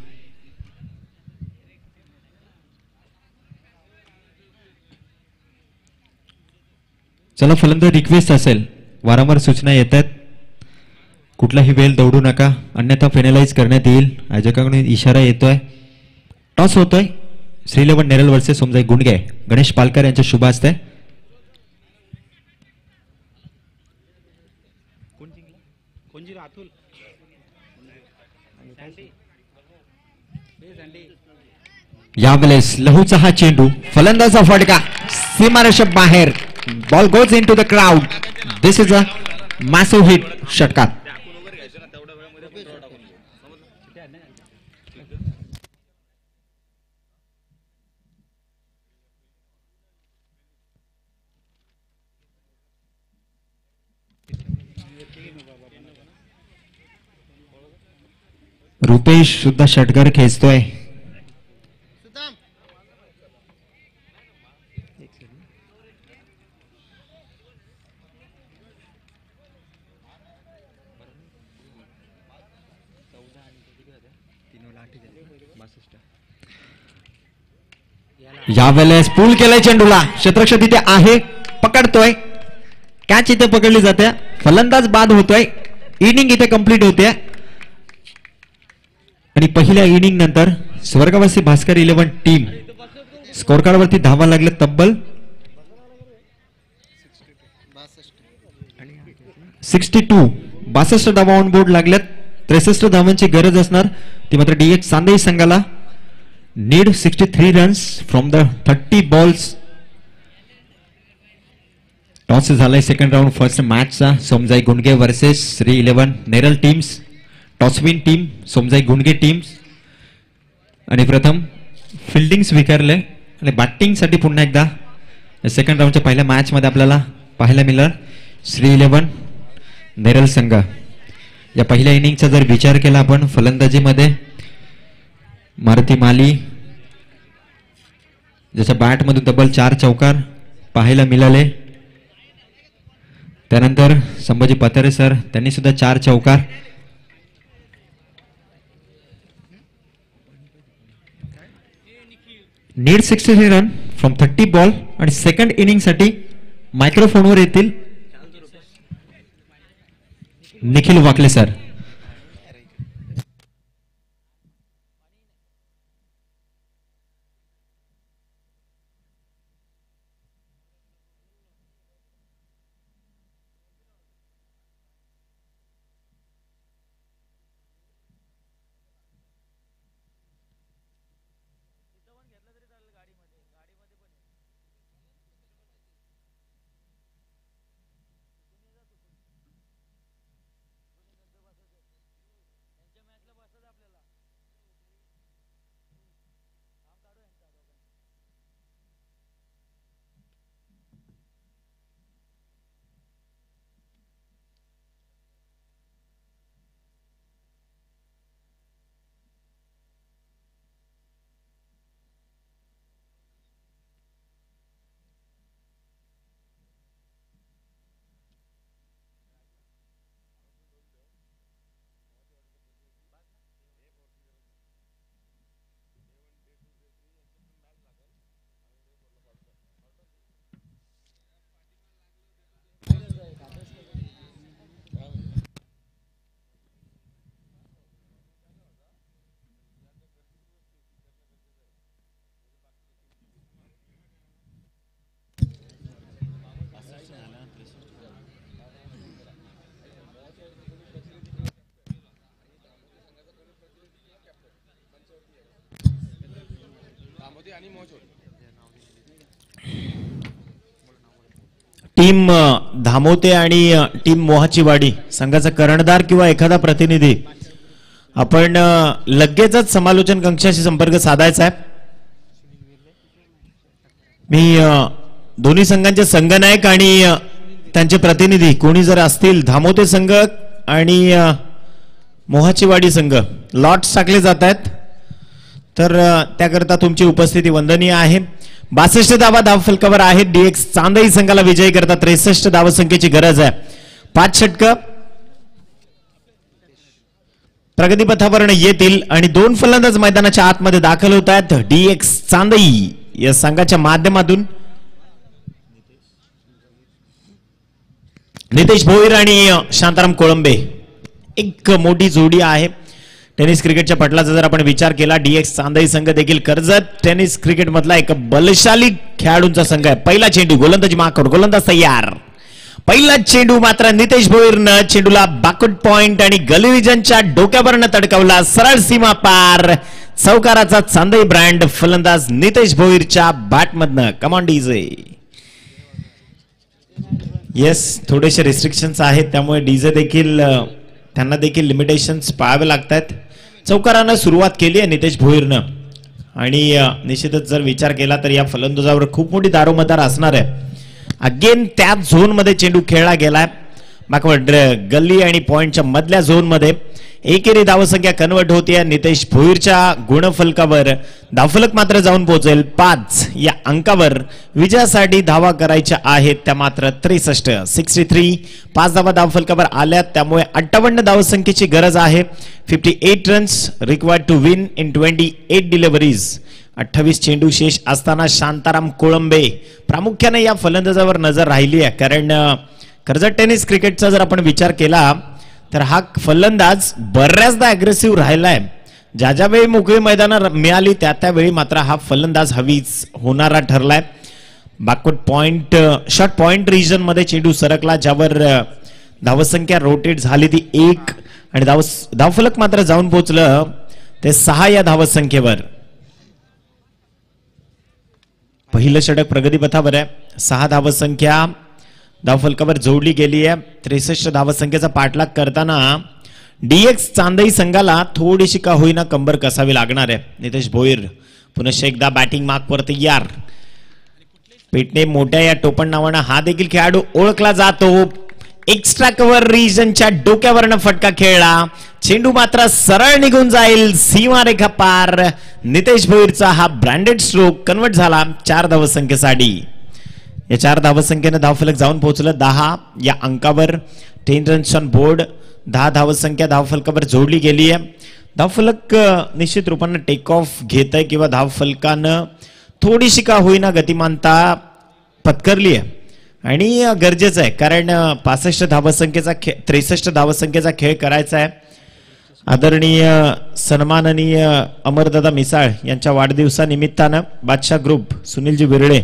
चला फलंदाज रिक्वेस्ट असेल, वारंवार सूचना येतात कुठलाही वेळ दौडू नका अन्यथा फेनलाइज करण्यात येईल. आयोजकांकडून इशारा येतोय. टॉस होतोय श्री 11 नेरल वर्सेस सोमजाई गुंडगे. गणेश पालकर यांच्या शुभ हस्ते. यावेळेस लहूचा हा चेंडू, फलंदाजा फटका सीमारेषा बाहेर. Ball goes in to the crowd. This is a massive hit. षटकार. रुपेश सुद्धा षटकार खेचतोय. यावेळेस पूल केलाय चेंडूला. क्षेत्ररक्षक तिथे आहे, पकडतोय. कॅच इथे पकडली जाते. फलंदाज बाद होतोय. इनिंग इथे कंप्लीट होते आणि पहिल्या इनिंग नंतर स्वर्गवासी भास्कर 11 टीम स्कोर कार्ड वरती धावा लागले तब्बल 62 62 धावा ऑन बोर्ड लागल्यात. 63 धावांची गरज असणार ती मात्र डीएच चांदई संघाला. Need 63 runs from the 30 balls. Toss झालाय सेकंड राऊंड फर्स्ट मॅचचा. Somjai Gundge versus Shri 11 Neral teams. Toss win team Somjai Gundge teams आणि प्रथम फिल्डिंग स्वीकारले आणि बॅटिंग साठी पुन्हा एकदा सेकंड राऊंडच्या पहिल्या मॅच मध्ये आपल्याला पाहायला मिळालं श्री 11 नेरल संघ. या पहिल्या इनिंगचा जर विचार केला आपण फलंदाजीमध्ये मारुती माली ज्याच्या बॅट मधून तब्बल 4 चौकार पाहायला मिळाले. त्यानंतर संभाजी पथरे सर त्यांनी सुद्धा 4 चौकार. नीड 63 रन फ्रॉम 30 बॉल आणि सेकंड इनिंग साठी मायक्रोफोनवर येतील निखिल वाकले सर. टीम धामोते आणि टीम मोहाची वाडी संघाचा कर्णधार किंवा एखादा प्रतिनिधी आपण लगेचच समालोचन कक्षाशी संपर्क साधायचा आहे. मी दोन्ही संघांचे संघनायक आणि त्यांचे प्रतिनिधी कोणी जर असतील धामोते संघ आणि मोहाची वाडी संघ लॉट्स टाकले जात आहेत तर त्याकरता तुमची उपस्थिती वंदनीय आहे. 62 धावा धावफलकावर आहेत. डीएक्स चांदई संघाला विजयी करता 63 धावसंख्येची गरज आहे. 5 षटक प्रगतीपथावर येतील आणि 2 फलंदाज मैदानाच्या आतमध्ये दाखल होत आहेत. डीएक्स चांदई या संघाच्या माध्यमातून नितेश भोईर आणि शांताराम कोळंबे एक मोठी जोडी आहे. टेनिस क्रिकेटच्या पटलाचा जर आपण विचार केला डीएक्स चांदई संघ देखील कर्जत टेनिस क्रिकेट मधला एक बलशाली खेळाडूंचा संघ आहे. पहिला चेंडू गोलंदाजी माकड गोलंदाज तयार. पहिला चेंडू मात्र नितेश भोईरनं चेंडूला बॅकवर्ड पॉइंट आणि गलिविजनच्या डोक्यावरनं तडकवला. सरळ सीमा पार चौकाराचा चांदई ब्रँड फलंदाज नितेश भोईरच्या बॅटमधनं. Come on DJ. येस थोडेसे रिस्ट्रिक्शन्स आहेत त्यामुळे डीजे देखील त्यांना देखील लिमिटेशन्स पाळावे लागतात. चौकारानं सुरुवात केली आहे नितेश भोईरनं आणि निश्चितच जर विचार केला तर या फलंदाजावर खूप मोठी दारोमदार असणार आहे. अगेन त्याच झोन मध्ये चेंडू खेळला गेलाय. बॅकवर्ड गल्ली आणि पॉइंटच्या मधल्या झोन मध्ये एकेरी धावसंख्या कन्वर्ट होते. नितेश भोईरच्या गुणफलकावर धावफलक मात्र जाऊन पोहोचेल 5 या अंकावर. विजयासाठी धावा करायच्या आहेत त्या मात्र 63. 5 धावा धावफलकावर आल्यात त्यामुळे 58 धावसंख्येची गरज आहे. 58 runs required to win in 28 deliveries. 28 चेंडू शेष असताना शांताराम कोळंबे प्रामुख्याने या फलंदाजावर नजर राहिली आहे. कारण कर्जत टेनिस क्रिकेटचा जर आपण विचार केला तर हा फलंदाज बऱ्याचदा अग्रेसिव्ह राहिलाय. ज्या ज्या वेळी मोकळी मैदान मिळाली त्या त्यावेळी मात्र हा फलंदाज हवीच होणारा ठरलाय. Backward point short point region मध्ये चेंडू सरकला ज्यावर धावसंख्या रोटेट झाली ती 1 आणि धावफलक मात्र जाऊन पोहोचलं ते 6 या धावसंख्येवर. पहिलं षटक प्रगतीपथावर आहे. 6 धावसंख्या धावफलकावर जोडली गेली आहे. 63 धावसंख्येचा पाठलाग करताना डीएक्स चांदई संघाला थोडीशी का होईना कंबर कसावी लागणार आहे. नितेश भोईर पुन्हा एकदा बॅटिंग मार्कवर तयार. पेटणे मोठ्या या टोपण नावानं हा देखील खेळाडू ओळखला जातो. एक्स्ट्रा कव्हर रिजनच्या डोक्यावरनं फटका खेळला. चेंडू मात्र सरळ निघून जाईल सीमारेखा पार. नितेश भोईरचा हा ब्रँडेड स्ट्रोक कन्वर्ट झाला 4 धावसंख्येसाठी. या 4 धावसंख्येनं धावफलक जाऊन पोहोचलं 10 या अंकावर. 10 रन्स ऑन बोर्ड. 10 धावसंख्या धावफलकावर जोडली गेली आहे. धावफलक निश्चित रूपानं टेक ऑफ घेत आहे किंवा धावफलकानं थोडीशी का होईना गतिमानता पत्करली आहे आणि गरजेचं आहे कारण 65 धावसंख्येचा 63 धावसंख्येचा खेळ करायचा आहे. आदरणीय सन्माननीय अमरदादा मिसाळ यांच्या वाढदिवसानिमित्तानं बादशाह ग्रुप सुनीलजी बिर्डे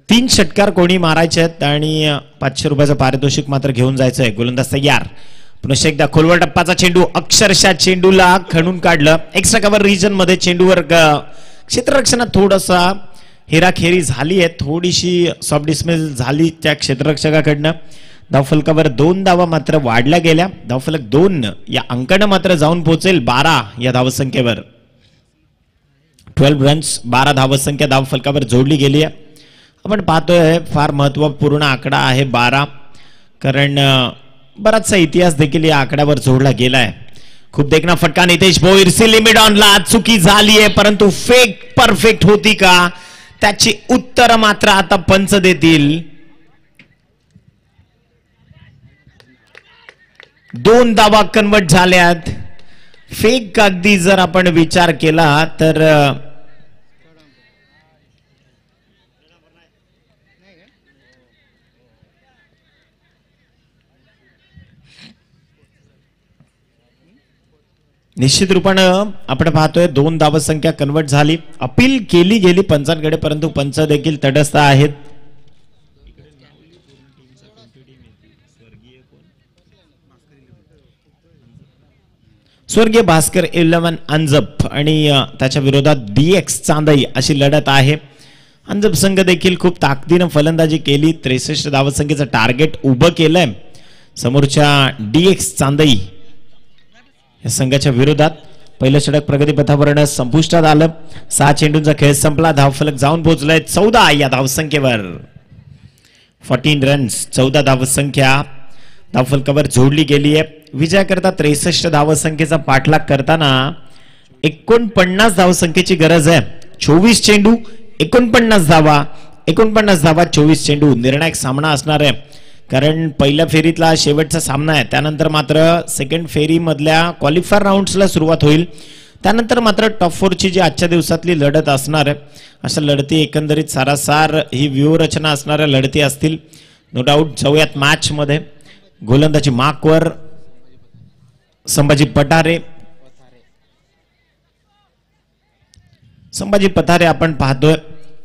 3 षटकार कोणी मारायचे आहेत आणि 500 रुपयाचं पारितोषिक मात्र घेऊन जायचं आहे. गोलंदाज तयार. पुन्हा एकदा खोलवर टप्पाचा चेंडू अक्षरशः चेंडूला खणून काढलं. एक्स्ट्रा कव्हर रिजन मध्ये चेंडूवर क्षेत्ररक्षणात थोडासा हेराखेरी झाली आहे. थोडीशी सॉफ्ट डिसमिस झाली त्या क्षेत्ररक्षकाकडनं. धावफलकावर 2 धावा मात्र वाढल्या गेल्या. धावफलक 2 या अंकानं मात्र जाऊन पोहोचेल 12 या धावसंख्येवर. 12 रन्स 12 धावसंख्या धावफलकावर जोडली गेली आहे. आपण पाहतोय फार महत्वपूर्ण आकडा आहे 12 कारण बराचसा इतिहास देखील या आकड्यावर जोडला गेलाय. खूप देखना फटका नितेश भोईर सी लिमिट ऑनला चुकी झाली आहे परंतु फेक परफेक्ट होती का त्याची उत्तर मात्र आता पंच देतील. 2 धावा कन्वर्ट झाल्यात. फेक अगदी जर आपण विचार केला तर निश्चित रूपानं आपण पाहतोय 2 धावसंख्या कन्वर्ट झाली. अपील केली गेली पंचांकडे परंतु पंच देखील तटस्थ आहेत. स्वर्गीय भास्कर 11 अंजप आणि त्याच्या विरोधात डीएक्स चांदई अशी लढत आहे. अंजप संघ देखील खूप ताकदीनं फलंदाजी केली. 63 धावसंख्येचं टार्गेट उभं केलंय समोरच्या डीएक्स चांदई या संघाच्या विरोधात. पहिलं षटक प्रगतीपथावर संपुष्टात आलं. 6 चेंडूंचा खेळ संपला. धावफलक जाऊन पोहोचलाय 14 या धावसंख्येवर. 14 रन्स 14 धावसंख्या धावफलकावर जोडली गेली आहे. विजयाकरता 63 धावसंख्येचा पाठलाग करताना 49 धावसंख्येची गरज आहे. 24 चेंडू 49 धावा 24 चेंडू. निर्णायक सामना असणार आहे कारण पहिल्या फेरीतला शेवटचा सामना आहे. त्यानंतर मात्र सेकंड फेरी मधल्या क्वालिफायर राऊंड्सला सुरुवात होईल. त्यानंतर मात्र टॉप 4 ची जी आजच्या दिवसातली लढत असणार आहे अशा लढती एकंदरीत सारासार ही व्यूहरचना असणाऱ्या लढती असतील. नो डाऊट जाऊयात मॅच मध्ये. गोलंदाजी मार्कवर संभाजी पठारे आपण पाहतोय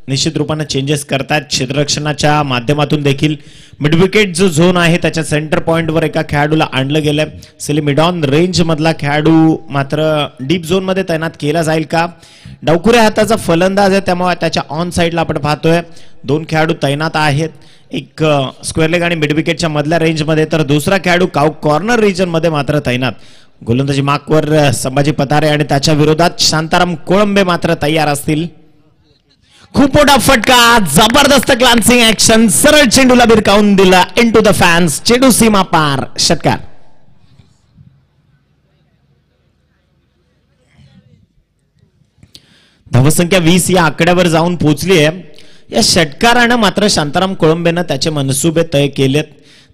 निश्चित रूपाने चेंजेस करतात. क्षेत्ररक्षणाच्या माध्यमातून देखील मिडविकेट जो झोन आहे त्याच्या सेंटर पॉइंटवर एका खेळाडूला आणलं गेलंय. सिली मिडॉन रेंज मधला खेळाडू मात्र डीप झोन मध्ये तैनात केला जाईल का. डावखुऱ्या हाताचा फलंदाज आहे त्यामुळे त्याच्या ऑन साइडला आपण पाहतोय 2 खेळाडू तैनात आहेत. एक स्क्वेअर लेग आणि मिडविकेटच्या मधल्या रेंज मध्ये तर दुसरा खेळाडू कॉर्नर रिजन मध्ये मात्र तैनात. गोलंदाजी मार्कवर संभाजी पठारे आणि त्याच्या विरोधात शांताराम कोळंबे मात्र तयार असतील. खूप मोठा फटका जबरदस्त ग्लान्सिंग ऍक्शन सरळ चेंडूला भिरकावून दिला इनटू द फॅन्स. चेंडू सीमा पार षटकार. धावसंख्या 20 या आकड्यावर जाऊन पोहोचली आहे. या षटकारानं मात्र शांताराम कोळंबेनं त्याचे मनसुबे तय केलेत.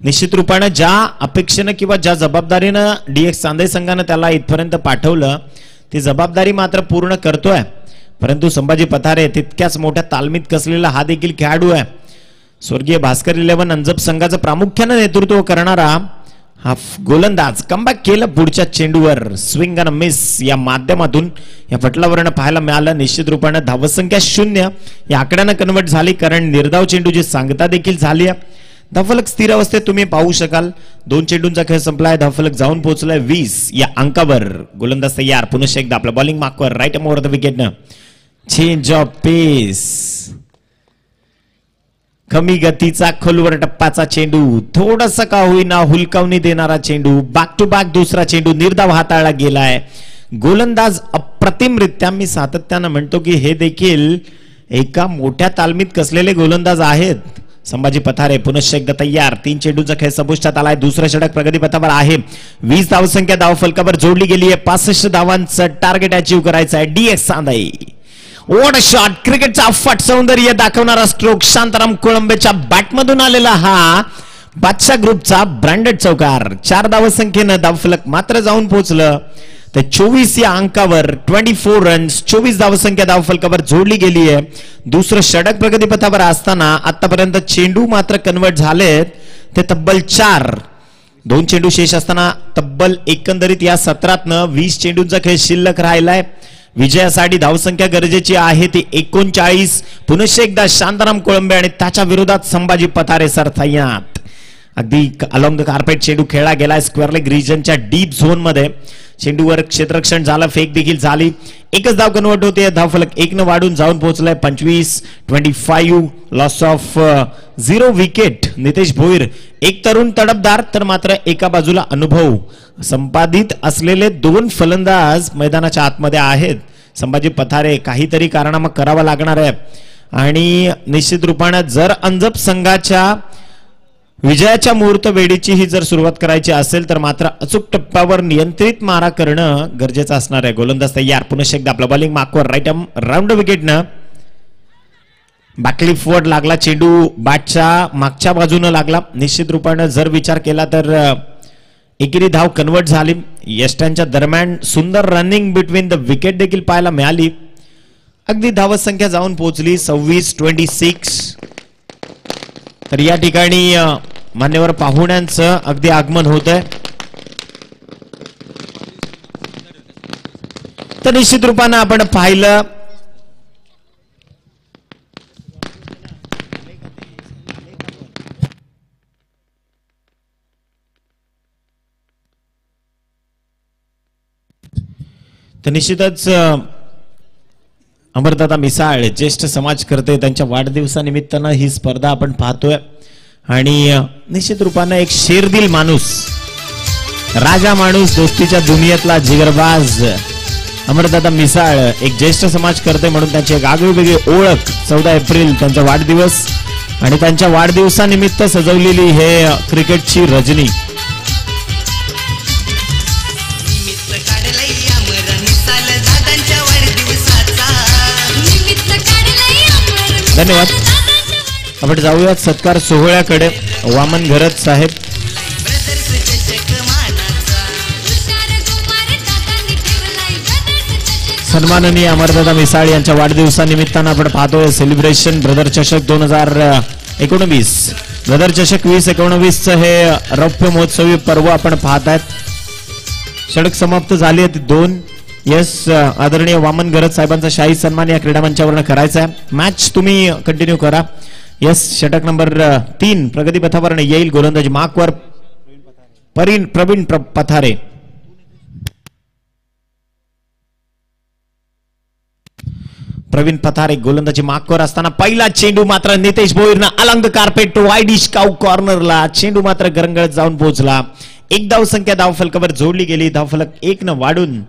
निश्चित रूपानं ज्या अपेक्षेनं किंवा ज्या जबाबदारीनं डीएक्स चांदई संघानं त्याला इथपर्यंत पाठवलं ती जबाबदारी मात्र पूर्ण करतोय. परंतु संभाजी पठारे तितक्याच मोठ्या तालमीत कसलेला हा देखील खेळाडू आहे. स्वर्गीय भास्कर 11 अंजप संघाचं प्रामुख्यानं नेतृत्व करणारा हा गोलंदाज कमबॅक केलं पुढच्या चेंडूवर. स्विंग अँड मिस या माध्यमातून या फटलावरनं पाहायला मिळालं. निश्चित रूपानं धावसंख्या 0 या आकड्यानं कन्वर्ट झाली कारण निर्धाव चेंडूची सांगता देखील झाली आहे. धावफलक स्थिर अवस्थेत तुम्ही पाहू शकाल. 2 चेंडूंचा खेळ संपलाय. धावफलक जाऊन पोहोचलाय 20 या अंकावर. गोलंदाज तयार. पुन्हा एकदा आपला बॉलिंग मार्कवर राईट ओव्हर द विकेटनं. Change of pace. कमी गतीचा खोलवर टप्पाचा चेंडू, थोडासा का होईना हुलकावणी देणारा चेंडू. बॅक टू बॅक दुसरा चेंडू निर्धाव हाताळला गेलाय. गोलंदाज अप्रतिमरित्या, मी सातत्यानं म्हणतो की हे देखील एका मोठ्या तालमीत कसलेले गोलंदाज आहेत. संभाजी पथारे पुनश्च एकदा तयार. 3 चेंडूंचा खेळ संपुष्टात आलाय. दुसरं षटक प्रगतीपथावर आहे. 20 धावसंख्या धावफलकावर जोडली गेली आहे. 65 धावांचं टार्गेट अचीव्ह करायचं आहे. DS Sandai. What a shot. क्रिकेटचा अफाट सौंदर्य दाखवणारा स्ट्रोक. शांताराम कोळंबेच्या बॅटमधून आलेला हा बादशाह ग्रुपचा ब्रँडेड चौकार. 4 धावसंख्येनं धावफलक मात्र जाऊन पोहोचलं. तर 24 या अंकावर 24 रन्स. 24 धावसंख्या धावफलकावर जोडली गेली आहे. दुसरं षटक प्रगतीपथावर असताना आतापर्यंत चेंडू मात्र कन्वर्ट झालेत ते तब्बल 4. 2 चेंडू शेष असताना तब्बल एकंदरीत या सत्रातनं 20 चेंडूंचा खेळ शिल्लक राहिलाय. विजयासाठी धावसंख्या गरजेची आहे ती 39. पुनश्च एकदा शांताराम कोळंबे आणि त्याच्या विरोधात संभाजी पथारे सरथायात. अगदी अलॉंग द कार्पेट चेंडू खेळला गेलाय. स्क्वेअर लेग रिजनच्या डीप झोन मध्ये चेंडूवर क्षेत्ररक्षण झालं. फेक देखील झाली. एकच धाव कन्वर्ट होते. धावफलक 1 वाढून जाऊन पोहोचलाय 25. Loss of 0 wicket. Nitesh Bhoir एक तरुण तडफदार तर मात्र एका बाजूला अनुभव संपादित असलेले 2 फलंदाज मैदानाच्या आतमध्ये आहेत. संभाजी पथारे काहीतरी कारनामा करावा लागणार आहे आणि निश्चित रूपाने जर अंजप संघाच्या विजयाच्या मुहूर्त वेळीची ही जर सुरुवात करायची असेल तर मात्र अचूक टप्प्यावर नियंत्रित मारा करणं गरजेचं असणार आहे. गोलंदाज तयार. पुन्हा एकदा आपला बॉलिंग मार्कवर राईट राऊंड विकेटनं. बॅकलिफ वर लागला चेंडू. बॅटच्या मागच्या बाजूनं लागला. निश्चित रूपानं जर विचार केला तर एकेरी धाव कन्वर्ट झाली. यष्टांच्या दरम्यान सुंदर रनिंग बिटवीन द विकेट देखील पाहायला मिळाली. अगदी धावत संख्या जाऊन पोहोचली 26. तर या ठिकाणी मान्यवर पाहुण्यांचं अगदी आगमन होत आहे. तर निश्चित रूपानं आपण पाहिलं तर निश्चितच अमरदादा मिसाळ ज्येष्ठ समाजकर्ते त्यांच्या वाढदिवसानिमित्तानं ही स्पर्धा आपण पाहतोय आणि निश्चित रूपानं एक शेरदिल माणूस, राजा माणूस, दोस्तीच्या दुनियेतला जिगरबाज अमरदादा मिसाळ एक ज्येष्ठ समाजकर्ते म्हणून त्यांची एक आगळीवेगळी ओळख. 14 एप्रिल त्यांचा वाढदिवस आणि त्यांच्या वाढदिवसानिमित्त सजवलेली हे क्रिकेटची रजनी. धन्यवाद. आपण जाऊयात सत्कार सोहळ्याकडे. वामन घरत साहेब सन्माननीय अमरदादा मिसाळ यांच्या वाढदिवसानिमित्तानं आपण पाहतोय सेलिब्रेशन ब्रदर चषक 2019. ब्रदर चषक 2019 हे रौप्य महोत्सवी पर्व आपण पाहतायत. षटक समाप्त झाली आहेत 2. यस आदरणीय वामन गरज साहेबांचा शाही सन्मान या क्रीडा मंचावरनं करायचा आहे. मॅच तुम्ही कंटिन्यू करा. यस षटक नंबर 3 प्रगतीपथावरनं येईल. गोलंदाजी मार्कवर प्रवीण पथारे. प्रवीण पथारे गोलंदाजी मार्कवर असताना पहिला चेंडू मात्र नितेश भोईरनं along the carpet to wide cow कॉर्नरला. चेंडू मात्र गरंगळत जाऊन पोहोचला. 1 धावसंख्या धावफलकावर जोडली गेली. धावफलक 1 वाढून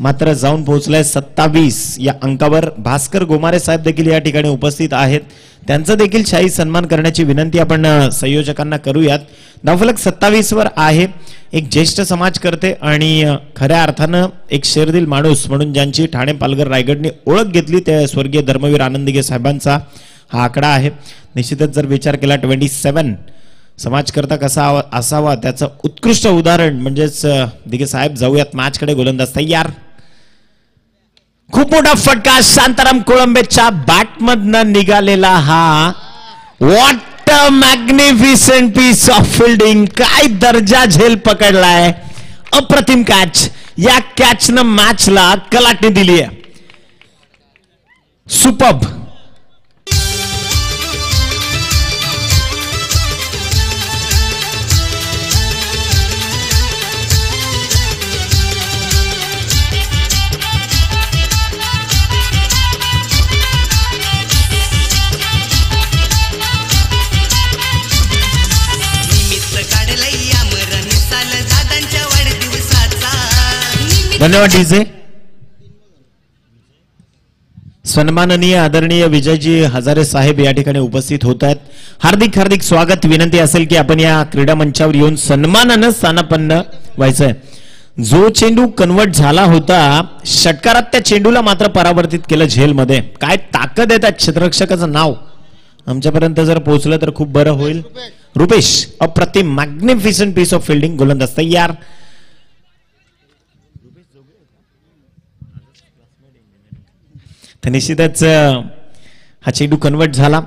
मात्र जाऊन पोहोचलाय 27 या अंकावर. भास्कर गोमारे साहेब देखील या ठिकाणी उपस्थित आहेत. त्यांचा देखील शाही सन्मान करण्याची विनंती आपण संयोजकांना करूयात. धावफलक 27 वर आहे. एक ज्येष्ठ समाजकर्ते आणि खऱ्या अर्थानं एक शेरदिल माणूस म्हणून ज्यांची ठाणे, पालघर, रायगडने ओळख घेतली त्या स्वर्गीय धर्मवीर आनंदीगे साहेबांचा हा आकडा आहे. निश्चितच जर विचार केला 27 समाजकर्ता कसा असावा त्याचं उत्कृष्ट उदाहरण म्हणजेच दिगे साहेब. जाऊयात मॅचकडे. गोलंदाज तयार. खूप मोठा फटका शांताराम कोळंबेच्या बॅटमधनं निघालेला हा. What a magnificent piece of fielding. काय दर्जा झेल पकडलाय. अप्रतिम कॅच. या कॅचनं मॅचला कलाटणी दिली आहे. सुपर्ब. धन्यवाद डीजे. सन्माननीय आदरणीय विजयजी हजारे साहेब या ठिकाणी उपस्थित होत आहेत. हार्दिक हार्दिक स्वागत. विनंती असेल की आपण या क्रीडा मंचावर येऊन सन्मानानं स्थानापन्न व्हायचंय. जो चेंडू कन्वर्ट झाला होता षटकारात त्या चेंडूला मात्र परावर्तित केलं झेलमध्ये. काय ताकद आहे त्या क्षेत्ररक्षकाचं नाव आमच्यापर्यंत जर पोहोचलं तर खूप बरं होईल. रुपेश अप्रतिम मॅग्निफिसंट पीस ऑफ फिल्डिंग. गोलंदाज तयार. तर निश्चितच हा चेंडू कन्वर्ट झाला.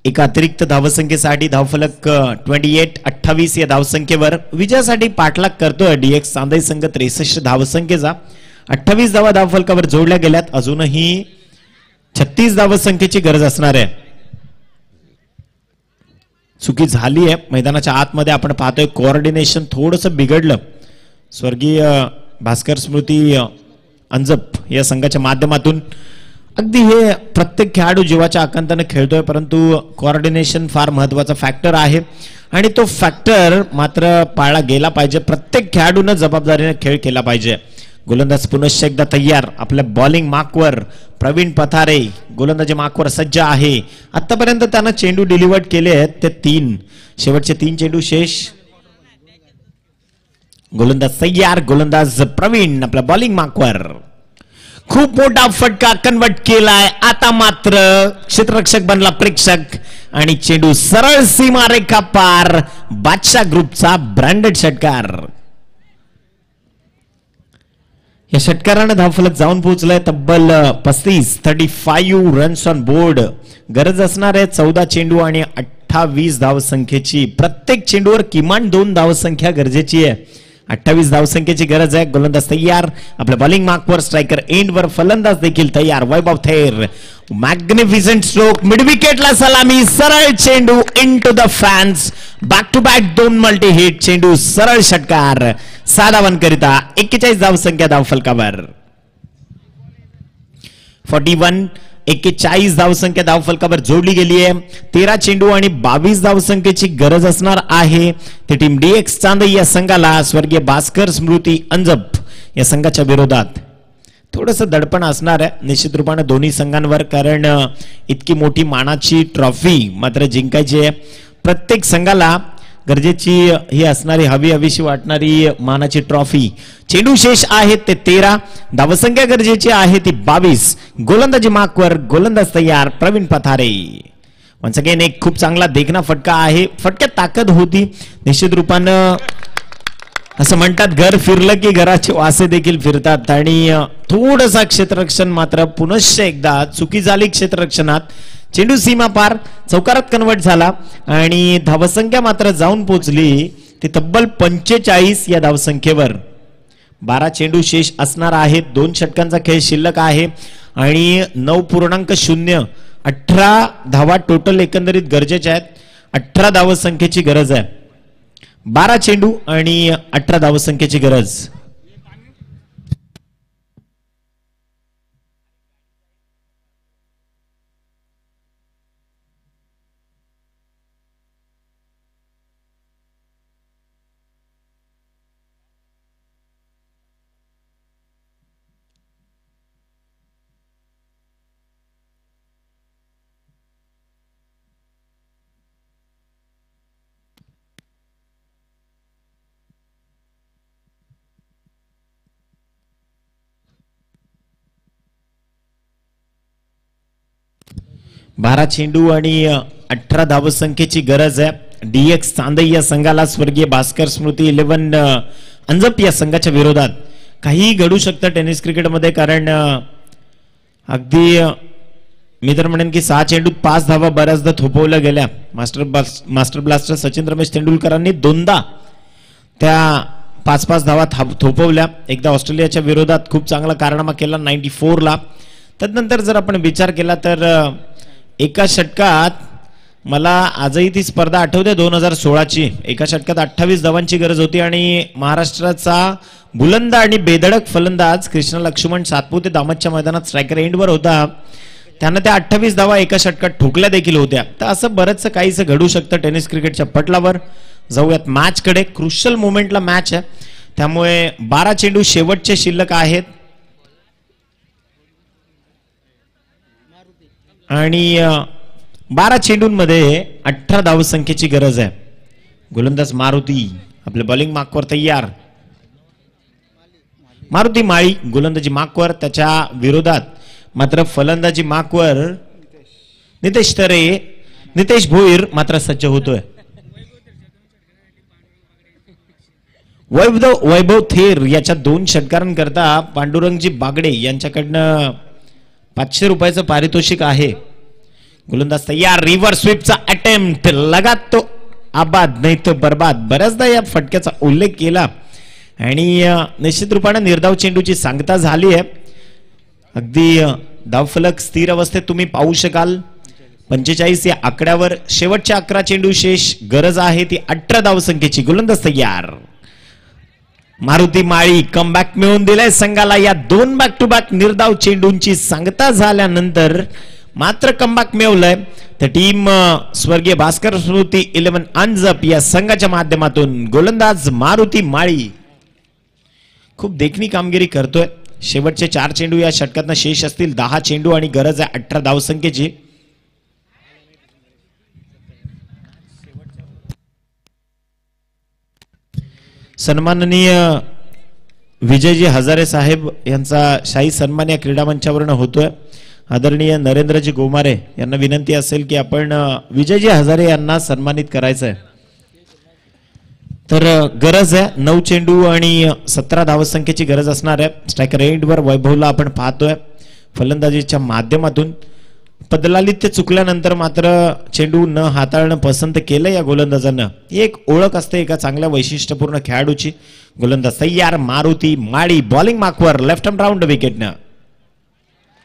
एक अतिरिक्त धावसंख्येसाठी धावफलक 28-28 या धावसंख्येवर विजयासाठी पाठलाग करतोय डीएक्स चांदई संघ. 63 धावसंख्येचा 28 धावा धावफलकावर जोडल्या गेल्यात. अजूनही 36 धावसंख्येची गरज असणार आहे. चुकी झाली आहे मैदानाच्या आतमध्ये. आपण पाहतोय कोऑर्डिनेशन थोडस बिघडलं. स्वर्गीय भास्कर स्मृती अंजप या संघाच्या माध्यमातून अगदी हे प्रत्येक खेळाडू जीवाच्या आकांताने खेळतोय परंतु कोऑर्डिनेशन फार महत्वाचा फॅक्टर आहे आणि तो फॅक्टर मात्र पाळला गेला पाहिजे. प्रत्येक खेळाडूने जबाबदारीने खेळ केला पाहिजे. गोलंदाज पुनश्च एकदा तयार. आपल्या बॉलिंग मार्कवर प्रवीण पथारे गोलंदाजी मार्कवर सज्ज आहे. आतापर्यंत त्यानं चेंडू डिलिव्हर्ड केले आहेत ते 3. शेवटचे 3 चेंडू शेष. गोलंदाज तयार. गोलंदाज प्रवीण आपल्या बॉलिंग मार्कवर. खूप मोठा फटका कन्वर्ट केलाय. आता मात्र क्षेत्ररक्षक बनला प्रेक्षक आणि चेंडू सरळ सीमारेखा पार. बादशाह ग्रुपचा ब्रँडेड षटकार. या षटकाराने धावफलक जाऊन पोहोचलाय तब्बल 35 रन्स ऑन बोर्ड. गरज असणार आहे 14 चेंडू आणि 28 धावसंख्येची. प्रत्येक चेंडूवर किमान 2 धावसंख्या गरजेची आहे. 28 धावसंख्येची गरज आहे. गोलंदाज तयार. आपल्या बॉलिंग मार्कवर स्ट्रायकर एंडवर फलंदाज देखील तयार. वैभव थेर मॅग्निफिसंट स्ट्रोक. मिड विकेटला सलामी. सरळ चेंडू into the fans. Back to back 2 multi hit. चेंडू सरळ षटकार. 6 धावांकरिता 41 धावसंख्या धावफलकावर. 41 धावसंख्या धावफलकावर जोडली गेली आहे. 13 चेंडू आणि 22 धावसंख्येची गरज असणार आहे. ते टीम डीएक्स चांदई या संघाला स्वर्गीय भास्कर स्मृती अंजप या संघाच्या विरोधात थोडस दडपण असणार आहे निश्चित रूपाने दोन्ही संघांवर. कारण इतकी मोठी मानाची ट्रॉफी मात्र जिंकायची आहे. प्रत्येक संघाला गरजेची ही असणारी हवीशी वाटणारी मानाची ट्रॉफी. चेंडू शेष आहेत ते 13. धावसंख्या गरजेची आहे ती 22. गोलंदाजी मार्कवर गोलंदाज तयार. प्रवीण पथारे. वन्स अगेन एक खूप चांगला देखना फटका आहे. फटक्यात ताकद होती निश्चित रूपानं. असं म्हणतात घर फिरलं की घराचे वासे देखील फिरतात आणि थोडंसं क्षेत्ररक्षण मात्र पुनश्च एकदा चुकी झाली क्षेत्ररक्षणात. चेंडू सीमा पार. चौकारात कन्वर्ट झाला आणि धावसंख्या मात्र जाऊन पोहोचली ती तब्बल 45 या धावसंख्येवर. 12 चेंडू शेष असणार आहेत. 2 षटकांचा खेळ शिल्लक आहे आणि 9.0 18 धावा टोटल एकंदरीत गरजेच्या आहेत. 18 धावसंख्येची गरज आहे. 12 चेंडू आणि 18 धावसंख्येची गरज. बारा चेंडू आणि 18 धावसंख्येची गरज आहे. डीएक्स चांदई या संघाला स्वर्गीय भास्कर स्मृती 11 अंजप या संघाच्या विरोधात. काही घडू शकतं टेनिस क्रिकेटमध्ये कारण अगदी मी तर म्हणेन की 6 चेंडूत 5 धावा बऱ्याचदा थोपवल्या गेल्या. मास्टर ब्लास्टर सचिन रमेश तेंडुलकरांनी 2दा त्या 5-5 धावा थोपवल्या. एकदा ऑस्ट्रेलियाच्या विरोधात खूप चांगला कारनामा केला 94 ला. त्यानंतर जर आपण विचार केला तर एका षटकात मला आजही ती स्पर्धा आठवते 2016 ची. एका षटकात 28 धावांची गरज होती आणि महाराष्ट्राचा बुलंद आणि बेधडक फलंदाज कृष्ण लक्ष्मण सातपुते दामतच्या मैदानात स्ट्रायकर एंडवर होता. त्यानं त्या 28 धावा एका षटकात ठोकल्या देखील होत्या. तर असं बरंचसं काहीसं घडू शकतं टेनिस क्रिकेटच्या पटलावर. जाऊयात मॅच कडे. क्रुशियल मोमेंटला मॅच आहे. त्यामुळे 12 चेंडू शेवटचे शिल्लक आहेत आणि 12 चेंडूंमध्ये 18 धावसंख्येची गरज आहे. गोलंदाज मारुती आपल्या बॉलिंग मार्कवर तयार. मारुती माळी गोलंदाजी मार्कवर, त्याच्या विरोधात मात्र फलंदाजी मार्कवर नितेश तरे. नितेश भोईर मात्र सज्ज होतोय. वैभव थेर याच्या 2 षटकारांकरता पांडुरंगजी बागडे यांच्याकडनं 500 रुपयाचं पारितोषिक आहे. गोलंदाज तयार. रिव्हर्स स्वीपचा अटेम्प्ट लगात तो आबाद नाही तो बर्बाद. बऱ्याचदा या फटक्याचा उल्लेख केला आणि निश्चित रूपाने निर्धाव चेंडूची सांगता झाली आहे. अगदी धावफलक स्थिर अवस्थेत तुम्ही पाहू शकाल. 45 या आकड्यावर शेवटच्या 11 चेंडू शेष. गरज आहे ती 18 धावसंख्येची. गोलंदाज तयार. मारुती माळी कमबॅक मिळवून दिलाय संघाला. या 2 बॅक टू बॅक निर्धाव चेंडूंची सांगता झाल्यानंतर मात्र कमबॅक मिळवलंय. तर टीम स्वर्गीय भास्कर स्मृती 11 अंजप या संघाच्या माध्यमातून गोलंदाज मारुती माळी खूप देखणी कामगिरी करतोय. शेवटचे 4 चेंडू या षटकातनं शेष असतील. 10 चेंडू आणि गरज आहे 18 धावसंख्येची. सन्माननीय विजयजी हजारे साहेब यांचा शाही सन्मान या क्रीडा मंचावरून होतोय. आदरणीय नरेंद्रजी गोमारे यांना विनंती असेल की आपण विजयजी हजारे यांना सन्मानित करायचं आहे. तर गरज आहे 9 चेंडू आणि 17 धावसंख्येची गरज असणार आहे. स्ट्रायकर एंडवर वैभवला आपण पाहतोय. फलंदाजीच्या माध्यमातून पदलालित्य चुकल्यानंतर मात्र चेंडू न हाताळणं पसंत केलं या गोलंदाजांना. एक ओळख असते एका चांगल्या वैशिष्ट्यपूर्ण खेळाडूची. गोलंदाज तयार. मारुती माळी बॉलिंग मार्कवर लेफ्ट हँड राऊंड विकेटनं.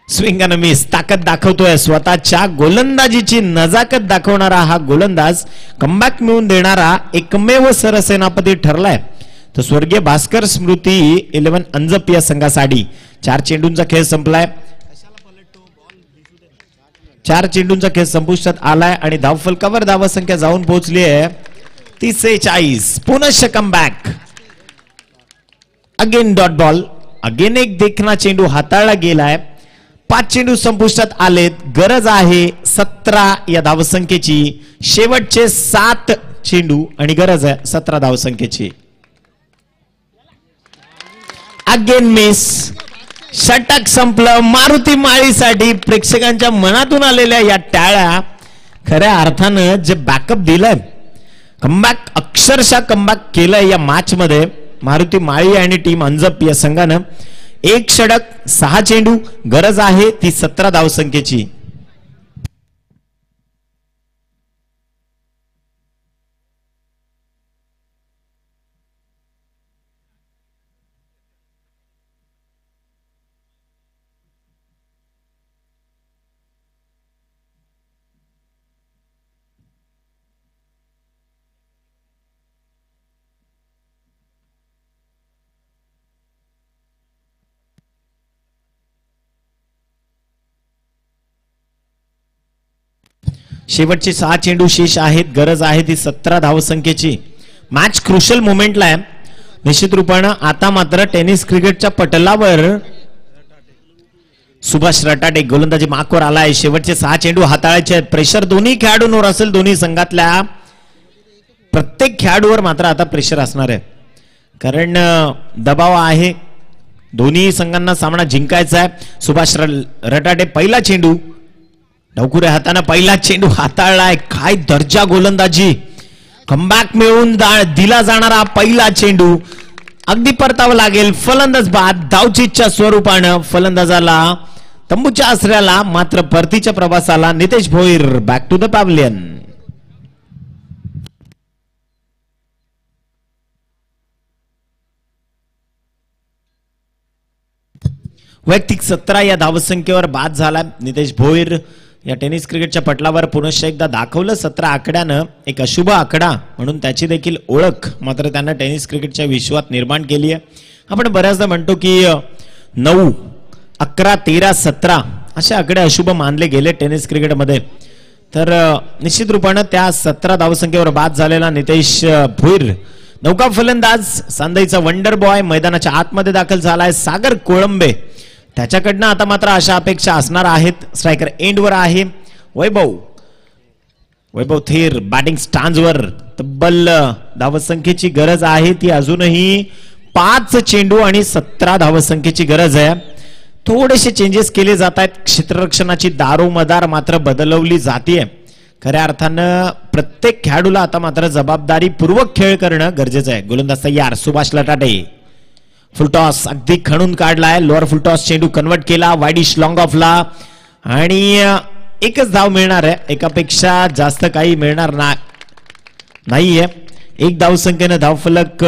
Swing and miss. ताकद दाखवतोय. स्वतःच्या गोलंदाजीची नजाकत दाखवणारा हा गोलंदाज कमबॅक मिळवून देणारा एकमेव सरसेनापती ठरलाय. तर स्वर्गीय भास्कर स्मृती 11 अंजप या संघासाठी 4 चेंडूंचा खेळ संपलाय. 4 चेंडूंचा खेळ संपुष्टात आलाय आणि धावफलकावर धावसंख्या जाऊन पोहोचली आहे 43. पुनश्च comeback. Again dot ball. Again एक देखना चेंडू हाताळला गेलाय. 5 चेंडू संपुष्टात आलेत. गरज आहे 17 या धावसंख्येची. शेवटचे 7 चेंडू आणि गरज आहे 17 धावसंख्येची. Again miss. षटक संपलं मारुती माळीसाठी. प्रेक्षकांच्या मनातून आलेल्या या टाळ्या खऱ्या अर्थानं जे बॅकअप दिलंय, कमबॅक अक्षरशः कमबॅक केलंय या मॅच मध्ये मारुती माळी आणि टीम अंजप या संघानं. 1 षटक 6 चेंडू. गरज आहे ती 17 धावसंख्येची. शेवटचे 6 चेंडू शेष आहेत. गरज आहे ती 17 धावसंख्येची. मॅच क्रुशल मोमेंटला आहे निश्चित रूपानं. आता मात्र टेनिस क्रिकेटच्या पटलावर सुभाष रटाटे गोलंदाजी मार्कवर आलाय. शेवटचे 6 चेंडू हाताळायचे आहेत. प्रेशर दोन्ही खेळाडूंवर असेल. दोन्ही संघातल्या प्रत्येक खेळाडूवर मात्र आता प्रेशर असणार आहे, कारण दबाव आहे. दोन्ही संघांना सामना जिंकायचा आहे. सुभाष रटाटे पहिला चेंडू डावकुऱ्या हाताने पहिला चेंडू हाताळलाय. काय दर्जा गोलंदाजी. कमबॅक मिळवून दिला जाणारा पहिला चेंडू अगदी परतावा लागेल. फलंदाज बाद. धावचीच्या स्वरूपानं फलंदाजाला तंबूच्या आसऱ्याला मात्र परतीच्या प्रवासाला Nitesh Bhoir back to the pavilion. वैयक्तिक 17 या धावसंख्येवर बाद झाला नितेश भोईर. या टेनिस क्रिकेटच्या पटलावर पुनश्च एकदा दाखवलं 17 आकड्यानं एक अशुभ आकडा म्हणून त्याची देखील ओळख मात्र त्यांना टेनिस क्रिकेटच्या विश्वात निर्माण केली आहे. आपण बऱ्याचदा म्हणतो की 9, 11, 13, 17 असे आकडे अशुभ मानले गेले टेनिस क्रिकेटमध्ये. तर निश्चित रूपानं त्या 17 धावसंख्येवर बाद झालेला नितेश भोईर नौका फलंदाज सांदैचा वंडर बॉय मैदानाच्या आतमध्ये दाखल झालाय सागर कोळंबे. त्याच्याकडनं आता मात्र अशा अपेक्षा असणार आहेत. स्ट्रायकर एंडवर आहे वैभव थेर बॅटिंग स्टांजवर. तब्बल धावसंख्येची गरज आहे ती अजूनही 5 चेंडू आणि 17 धावसंख्येची गरज आहे. थोडेसे चेंजेस केले जात आहेत. क्षेत्ररक्षणाची दारोमदार मात्र बदलवली जाते. खऱ्या अर्थानं प्रत्येक खेळाडूला आता मात्र जबाबदारीपूर्वक खेळ करणं गरजेचं आहे. गोलंदाज तयार सुभाष लटाटे. फुलटॉस अगदी खणून काढलाय. लोअर फुलटॉस चेंडू कन्वर्ट केला वाईडिश लॉंग ऑफला आणि एकच धाव मिळणार आहे. एकापेक्षा जास्त काही मिळणार नाहीये. एक धावसंख्येनं धावफलक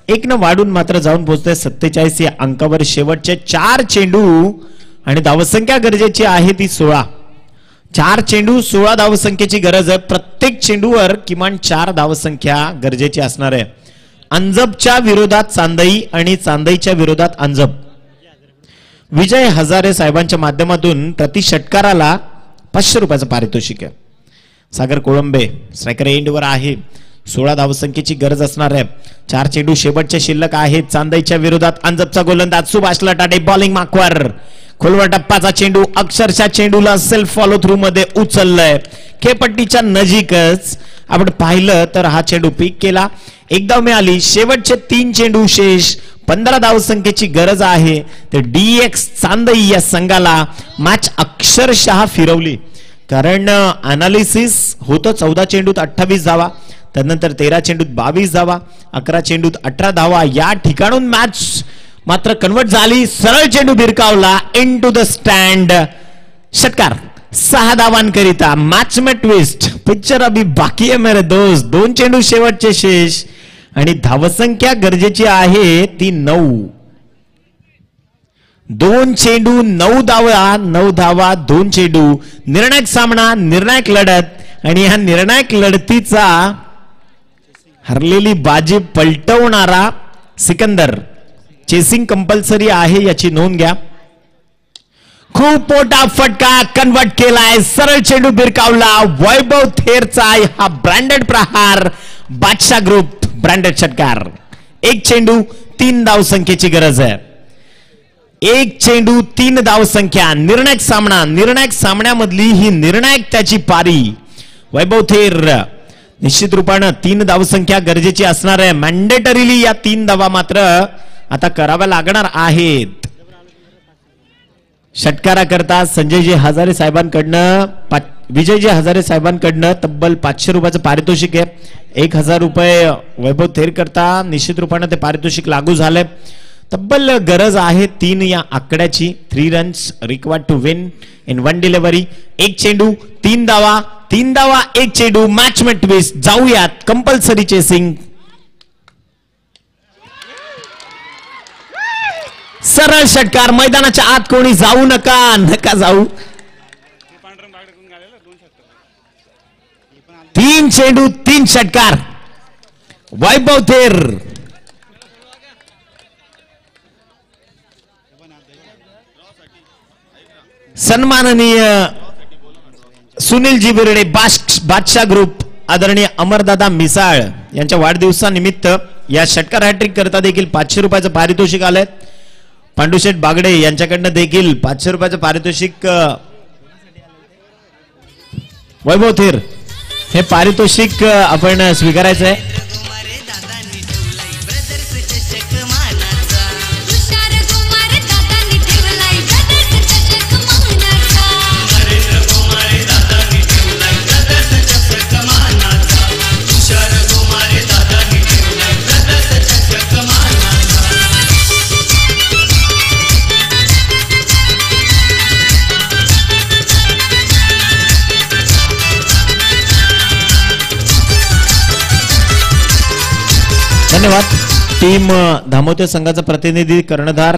1 वाढून मात्र जाऊन पोहोचतोय 47 या अंकावर. शेवटचे 4 चेंडू आणि धावसंख्या गरजेची आहे ती 16. 4 चेंडू 16 धावसंख्येची गरज आहे. प्रत्येक चेंडूवर किमान 4 धावसंख्या गरजेची असणार आहे. अंजबच्या विरोधात चांदई आणि चांदईच्या विरोधात अंजब. विजय हजारे साहेबांच्या माध्यमातून प्रति षटकाराला 500 रुपयाचं पारितोषिक आहे. सागर कोळंबे स्ट्रायकर एंडवर आहे. 16 धावसंख्येची गरज असणार आहे. 4 चेंडू शेवटचे शिल्लक आहेत. चांदईच्या विरोधात अंजबचा गोलंदाज सुभाष लटाटे बॉलिंग मार्कवर. खोलवर टप्पाचा चेंडू अक्षरशः चेंडूला सेल्फ फॉलो थ्रू मध्ये उचललाय. खेळपट्टीच्या नजीकच आपण पाहिलं तर हा चेंडू पीक केला. एक धाव मिळाली. शेवटचे 3 चेंडू शेष. 15 धावसंख्येची गरज आहे. तर DX चांदई या संघाला मॅच अक्षरशः फिरवली. कारण अनालिसिस होतं 14 चेंडूत 28 धावा, त्यानंतर 13 चेंडूत 22 धावा, 11 चेंडूत 18 धावा. या ठिकाणून मॅच मात्र कन्वर्ट झाली. सरळ चेंडू भिरकावला इन टू द स्टँड. षटकार 6 धावांकरिता. मॅच में ट्विस्ट. पिक्चर अभी बाकी है मेरे दोस्त. 2 चेंडू शेवटचे शेष आणि धावसंख्या गरजेची आहे ती 9. 2 चेंडू 9 धावा. 9 धावा 2 चेंडू. निर्णायक सामना, निर्णायक लढत आणि ह्या निर्णायक लढतीचा हरलेली बाजी पलटवणारा सिकंदर. चेसिंग कंपल्सरी आहे याची नोंद घ्या. खूप मोठा फटका कन्वर्ट केलाय. सरळ चेंडू भिरकावला. वैभव थेरचा हा ब्रँडेड प्रहार. बादशाह ग्रुप ब्रँडेड षटकार. 1 चेंडू 3 धावसंख्येची गरज आहे. 1 चेंडू 3 धावसंख्या. निर्णायक सामना. निर्णायक सामन्यामधली ही निर्णायक त्याची पारी. वैभव थेर निश्चित रूपानं 3 धावसंख्या गरजेची असणार आहे. मॅन्डेटरीली या 3 धावा मात्र आता कराव्या लागणार आहेत. षटकाराकरता संजयजी हजारे साहेबांकडनं विजयजी हजारे साहेबांकडनं तब्बल 500 रुपयाचं पारितोषिक आहे. 1000 रुपये वैभव थेर करता निश्चित रूपानं ते पारितोषिक लागू झालंय. तब्बल गरज आहे 3 या आकड्याची. 3 runs required to win in 1 delivery. 1 चेंडू 3 धावा. 3 धावा 1 चेंडू. मॅच में ट्विस्ट. जाऊयात कंपल्सरी चेसिंग. सरळ षटकार. मैदानाच्या आत कोणी जाऊ नका जाऊ. 3 चेंडू 3 षटकार. वैभव थेर सन्माननीय सुनीलजी बिर्डे बादशाह ग्रुप आदरणीय अमरदादा मिसाळ यांच्या वाढदिवसानिमित्त या षटकार हॅट्रिक करता देखील 500 रुपयाचं पारितोषिक आलंय. पांडुशेठ बागडे यांच्याकडनं देखील 500 रुपयाचं पारितोषिक. वैभव थेर हे पारितोषिक आपण स्वीकारायचं आहे. धन्यवाद. टीम धामोते संघाचा प्रतिनिधी कर्णधार